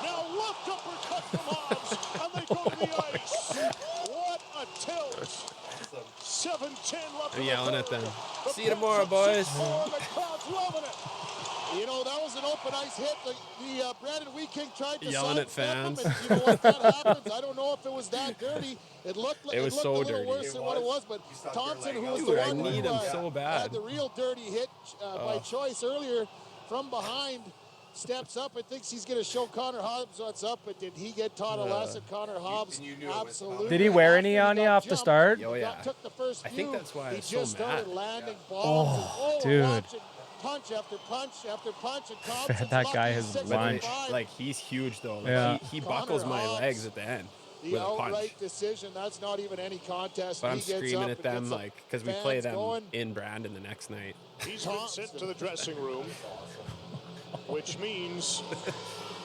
S4: Now left uppercut from Hobbs. And they go to the ice. What a tilt. 7-10 left.
S3: I'm yelling at them. See you tomorrow, boys.
S4: The crowd's loving it. That was an open ice hit. The Brandon Weeking tried to
S3: yelling at fans.
S4: Him, and you know what, that happens. I don't know if it was that dirty. It looked
S3: it was so
S4: a little
S3: dirty.
S4: worse than what it was. But Thompson, who was
S3: Dude,
S4: the
S3: I
S4: one
S3: need
S4: who
S3: him so bad.
S4: had the real dirty hit by choice earlier from behind, steps up and thinks he's going to show Connor Hobbs what's up. But did he get taught a lesson? Connor Hobbs, absolutely.
S2: Did he wear any on you off the start?
S3: Oh, yeah.
S4: Took the first
S3: I think that's why I was
S4: he just
S3: so mad.
S4: started landing balls.
S2: Oh, dude.
S4: Punch after punch after punch, and Thompson's
S2: That guy has
S4: lucky
S2: lunch.
S3: Like, he's huge, though. Like,
S2: Yeah.
S3: he buckles
S4: Connor
S3: my
S4: Hobbs,
S3: legs at the end
S4: the
S3: with a punch.
S4: outright decision. That's not even any contest.
S3: But I'm
S4: He gets
S3: screaming
S4: up
S3: at them,
S4: and
S3: like, because we
S4: fans
S3: play them
S4: going.
S3: in Brandon the next night.
S4: He's been sent to the dressing room, which means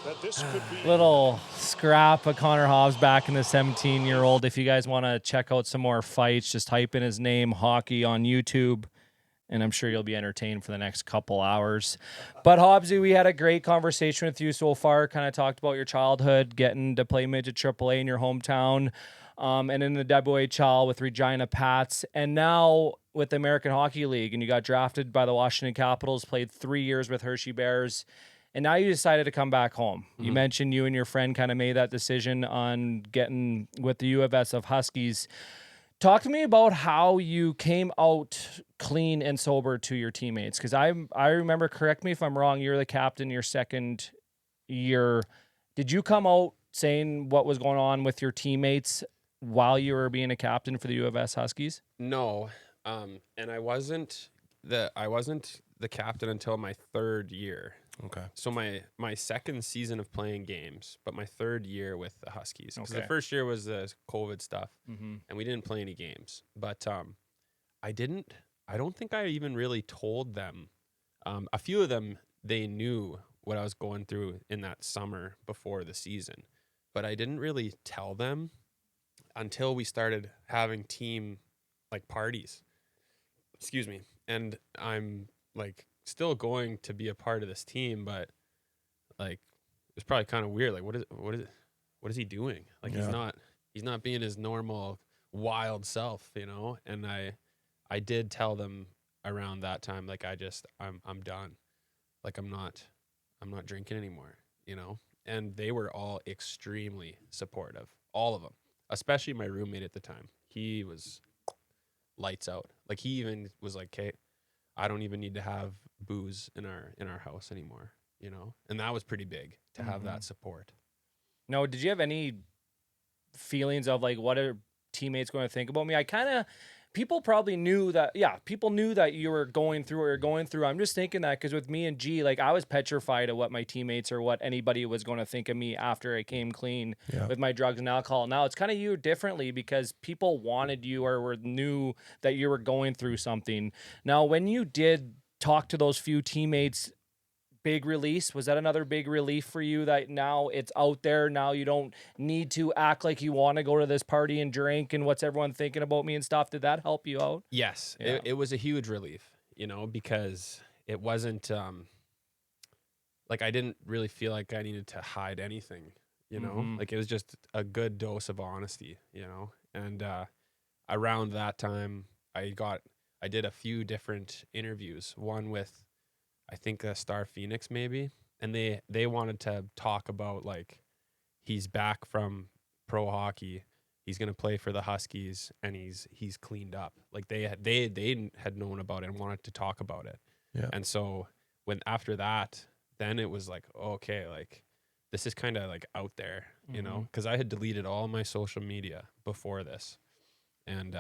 S4: that this could be
S2: Little scrap of Connor Hobbs back in the 17-year-old. If you guys want to check out some more fights, just type in his name, hockey, on YouTube, and I'm sure you'll be entertained for the next couple hours. But Hobbsy, we had a great conversation with you so far, kind of talked about your childhood, getting to play midget AAA in your hometown, and in the WHL with Regina Pats, and now with the American Hockey League, and you got drafted by the Washington Capitals, played 3 years with Hershey Bears, and now you decided to come back home. You mentioned you and your friend kind of made that decision on getting with the U of S of Huskies. Talk to me about how you came out clean and sober to your teammates, because I remember, correct me if I'm wrong, you're the captain your second year. Did you come out saying what was going on with your teammates while you were being a captain for the U of S Huskies?
S3: No, and I wasn't the captain until my 3rd year.
S1: Okay.
S3: So my second season of playing games, but my 3rd year with the Huskies. Because the
S2: Okay.
S3: first year was the COVID stuff,
S2: Mm-hmm.
S3: and we didn't play any games. But I don't think I even really told them. A few of them, they knew what I was going through in that summer before the season, but I didn't really tell them until we started having team like parties. Excuse me. And I'm like still going to be a part of this team, but like it's probably kind of weird. Like what is he doing? Like
S1: Yeah.
S3: he's not being his normal wild self, you know? And I did tell them around that time, like I'm done. Like I'm not drinking anymore, you know? And they were all extremely supportive, all of them, especially my roommate at the time. He was lights out. Like he even was like, "Okay, I don't even need to have booze in our house anymore," you know? And that was pretty big to have that support.
S2: No, did you have any feelings of like what are teammates going to think about me? People probably knew that. Yeah, people knew that you were going through what you're going through. I'm just thinking that because with me and G, like I was petrified of what my teammates or what anybody was going to think of me after I came clean
S1: Yeah.
S2: with my drugs and alcohol. Now it's kind of you differently because people wanted you or knew that you were going through something. Now, when you did talk to those few teammates, big release, was that another big relief for you that now it's out there? Now you don't need to act like you want to go to this party and drink and what's everyone thinking about me and stuff? Did that help you out?
S3: Yes,
S2: Yeah.
S3: it was a huge relief, you know, because it wasn't like I didn't really feel like I needed to hide anything, you know?
S2: Mhm.
S3: Like it was just a good dose of honesty, you know? And around that time I did a few different interviews, one with I think Star Phoenix maybe, and they wanted to talk about like he's back from pro hockey, he's gonna play for the Huskies, and he's cleaned up. Like they had known about it and wanted to talk about it.
S1: Yeah.
S3: And so when after that, then it was like, okay, like this is kind of like out there, you know, because I had deleted all my social media before this, and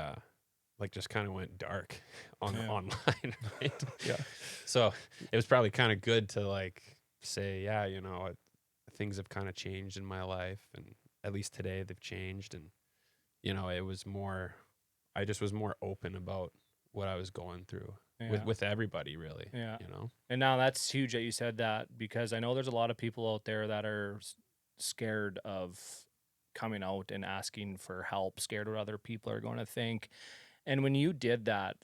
S3: like just kind of went dark online, right?
S1: Yeah.
S3: So it was probably kind of good to like say, yeah, you know, things have kind of changed in my life, and at least today they've changed, and you know, it was more. I just was more open about what I was going through with everybody, really.
S2: Yeah.
S3: You know.
S2: And now that's huge that you said that because I know there's a lot of people out there that are scared of coming out and asking for help, scared what other people are going to think. And when you did that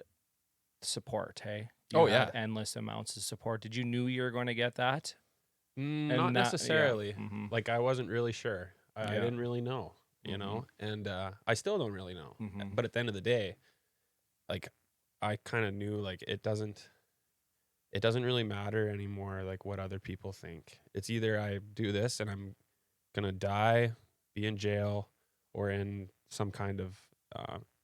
S2: support, hey, you had endless amounts of support. Did you knew you were going to get that?
S3: Not necessarily.
S2: Mhm.
S3: Like I wasn't really sure. I
S2: Yeah.
S3: didn't really know, you know, and I still don't really know.
S2: Mhm.
S3: But at the end of the day, like I kind of knew like it doesn't really matter anymore like what other people think. It's either I do this and I'm gonna die, be in jail, or in some kind of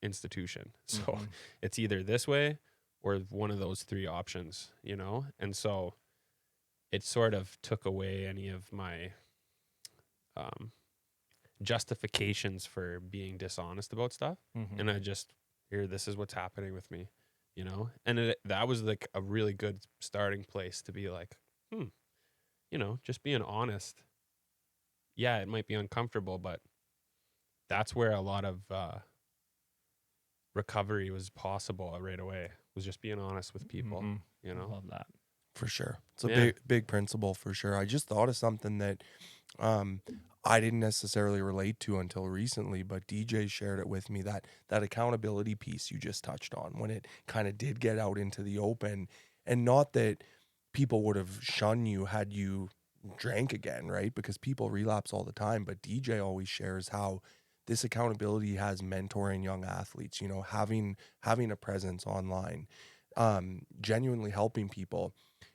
S3: institution. So it's either this way or one of those 3 options, you know? And so it sort of took away any of my justifications for being dishonest about stuff. And I just, here, this is what's happening with me, you know? And that was like a really good starting place to be like, you know, just being honest. Yeah, it might be uncomfortable, but that's where a lot of recovery was possible right away, was just being honest with people, you know?
S2: Love that.
S1: For sure. It's a big principle for sure. I just thought of something that I didn't necessarily relate to until recently, but DJ shared it with me, that accountability piece you just touched on when it kind of did get out into the open, and not that people would have shunned you had you drank again, right? Because people relapse all the time, but DJ always shares how this accountability has mentoring young athletes, you know, having a presence online, genuinely helping people,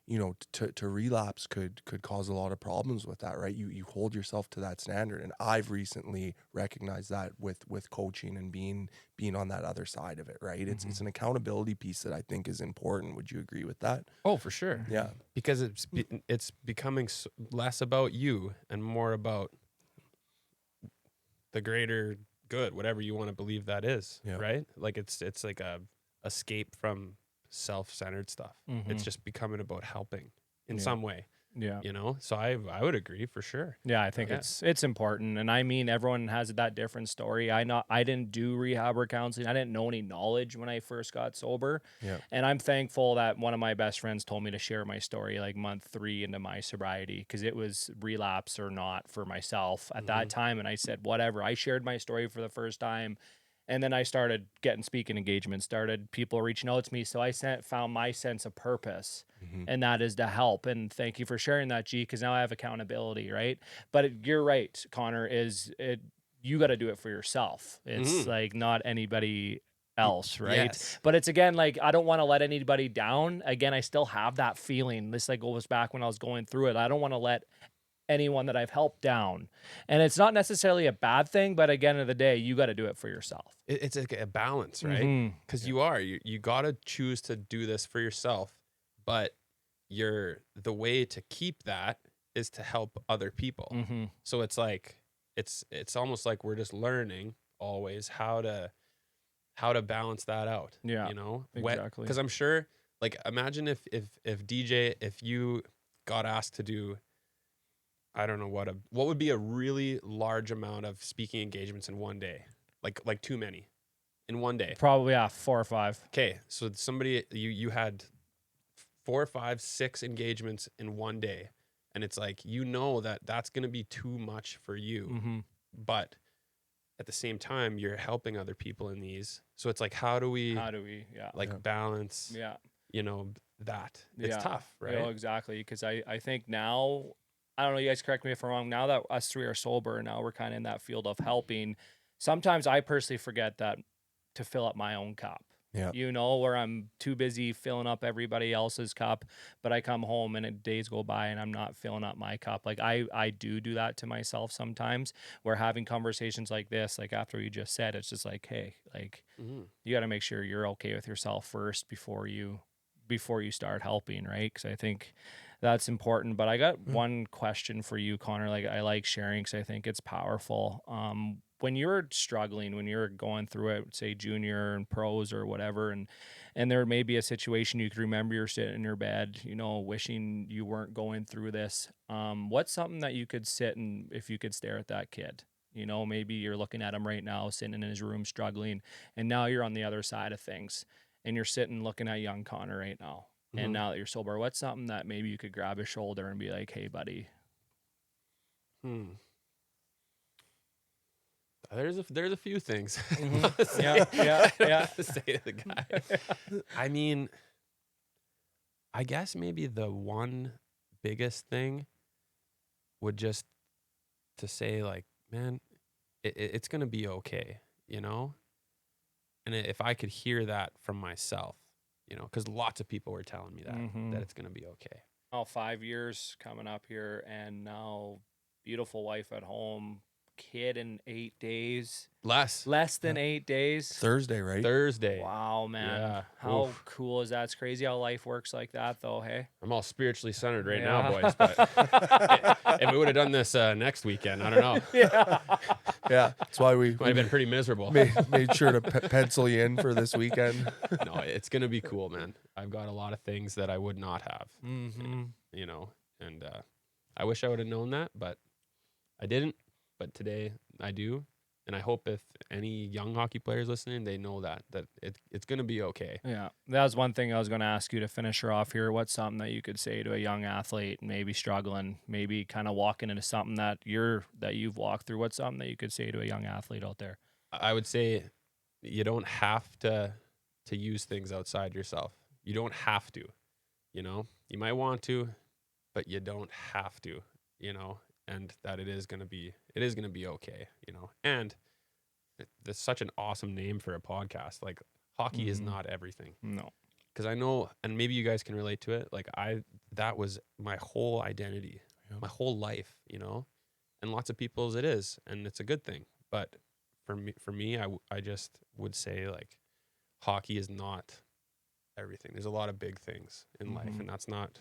S1: you know, to relapse could cause a lot of problems with that, right? You hold yourself to that standard, and I've recently recognized that with coaching and being on that other side of it, right? It's an accountability piece that I think is important. Would you agree with that?
S3: Oh, for sure.
S1: Yeah.
S3: Because it's becoming less about you and more about the greater good, whatever you want to believe that is,
S1: Yeah.
S3: right? Like it's like a escape from self-centered stuff.
S2: Mhm.
S3: It's just becoming about helping in
S2: Yeah.
S3: some way,
S2: Yeah.
S3: you know? So I would agree for sure.
S2: Yeah, I think
S3: Yeah.
S2: it's important, and I mean everyone has that different story. I didn't do rehab or counseling. I didn't know any knowledge when I first got sober,
S1: Yeah.
S2: and I'm thankful that one of my best friends told me to share my story like month 3 into my sobriety, because it was relapse or not for myself at that time, and I said whatever. I shared my story for the first time. And then I started getting speaking engagements, started people reaching out to me. So I found my sense of purpose, and that is to help. And thank you for sharing that, G, because now I have accountability, right? But you're right, Connor, you got to do it for yourself. It's like not anybody else, right?
S3: Yes.
S2: But it's again, like, I don't want to let anybody down. Again, I still have that feeling. This like goes back when I was going through it. I don't want to let anyone that I've helped down. And it's not necessarily a bad thing, but again, of the day, you got to do it for yourself.
S3: It's like a balance, right?
S2: Mhm.
S3: Because you got to choose to do this for yourself, but the way to keep that is to help other people.
S2: Mhm.
S3: So it's like it's almost like we're just learning always how to balance that out.
S2: Yeah,
S3: you know,
S2: exactly.
S3: Because I'm sure, like, imagine if DJ, if you got asked to do, I don't know what would be a really large amount of speaking engagements in one day, like too many in one day.
S2: Probably, yeah, 4 or 5.
S3: Okay, so somebody you had 4, 5, 6 engagements in one day, and it's like, you know, that's going to be too much for you,
S2: Mhm.
S3: but at the same time you're helping other people in these. So it's like, how do we
S2: Yeah.
S3: balance?
S2: Yeah.
S3: You know, that it's
S2: Yeah.
S3: tough, right?
S2: You know, exactly. Because I think now, I don't know, you guys correct me if I'm wrong, now that us 3 are sober and now we're kind of in that field of helping, sometimes I personally forget that to fill up my own cup.
S1: Yeah.
S2: You know, where I'm too busy filling up everybody else's cup, but I come home and days go by and I'm not filling up my cup. Like I do that to myself sometimes. We're having conversations like this, like after you just said, it's just like, hey, like you got to make sure you're okay with yourself first before you start helping, right? Because I think that's important. But I got one question for you, Connor. Like, I like sharing because I think it's powerful. When you're struggling, when you're going through it, say junior and pros or whatever, and there may be a situation you could remember you're sitting in your bed, you know, wishing you weren't going through this. What's something that you could sit and if you could stare at that kid? You know, maybe you're looking at him right now, sitting in his room struggling, and now you're on the other side of things. And you're sitting looking at young Connor right now. And now that you're sober, what's something that maybe you could grab his shoulder and be like, hey, buddy?
S3: There's a few things.
S2: Yeah.
S3: To say to the guy. I mean, I guess maybe the one biggest thing would just to say, like, man, it's gonna be okay, you know. And if I could hear that from myself, you know, because lots of people were telling me that it's gonna be okay.
S2: Oh, 5 years coming up here, and now beautiful wife at home, kid in 8 days, less than 8 days.
S1: Thursday, right?
S3: Thursday.
S2: Wow, man.
S3: Yeah.
S2: How
S3: Oof.
S2: cool is that? It's crazy how life works like that, though, hey?
S3: I'm all spiritually centered right
S2: Yeah.
S3: now, boys. But if we would have done this next weekend, I don't know.
S2: Yeah.
S1: Yeah, that's why we
S3: Might have been pretty miserable.
S1: made sure to pencil you in for this weekend.
S3: No, it's gonna be cool, man. I've got a lot of things that I would not have, you know, and I wish I would have known that, but I didn't. But today I do, and I hope if any young hockey players listening, they know that it's gonna be okay.
S2: Yeah, that was one thing I was going to ask you to finish her off here. What's something that you could say to a young athlete, maybe struggling, maybe kind of walking into something that you've walked through? What's something that you could say to a young athlete out there?
S3: I would say you don't have to use things outside yourself. You don't have to, you know. You might want to, but you don't have to, you know. And that it is gonna be okay, you know. And that's such an awesome name for a podcast. Like, hockey is not everything.
S2: No.
S3: Because I know, and maybe you guys can relate to it. Like, that was my whole identity, my whole life, you know. And lots of people's it is, and it's a good thing. But for me, I just would say, like, hockey is not everything. There's a lot of big things in life, and that's not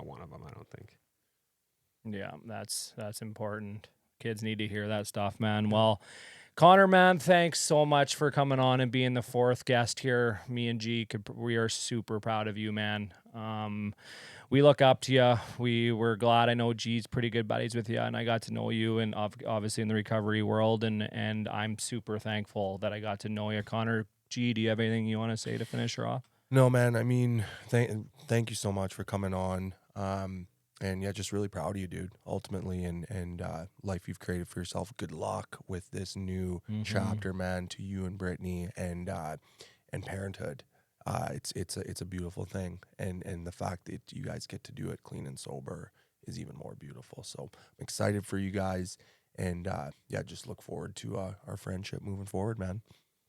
S3: one of them, I don't think.
S2: Yeah, that's important. Kids need to hear that stuff, man. Well, Connor, man, thanks so much for coming on and being the fourth guest here. Me and G, we are super proud of you, man. We look up to you. We were glad. I know G's pretty good buddies with you, and I got to know you, and obviously in the recovery world, and I'm super thankful that I got to know you, Connor. G, do you have anything you want to say to finish her off?
S1: No, man. I mean, thank you so much for coming on. And yeah, just really proud of you, dude. Ultimately, and life you've created for yourself. Good luck with this new chapter, man. To you and Brittany, and parenthood. It's a beautiful thing, and the fact that you guys get to do it clean and sober is even more beautiful. So I'm excited for you guys, and yeah, just look forward to our friendship moving forward, man.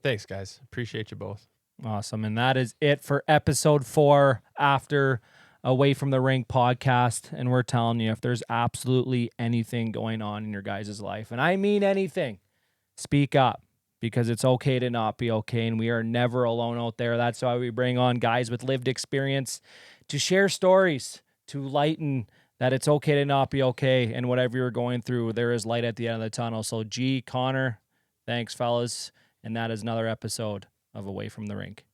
S3: Thanks, guys. Appreciate you both.
S2: Awesome. And that is it for episode 4 after Away From The Rink podcast. And we're telling you, if there's absolutely anything going on in your guys' life, and I mean anything, speak up, because it's okay to not be okay. And we are never alone out there. That's why we bring on guys with lived experience to share stories, to lighten that it's okay to not be okay. And whatever you're going through, there is light at the end of the tunnel. So G, Connor, thanks, fellas. And that is another episode of Away From The Rink.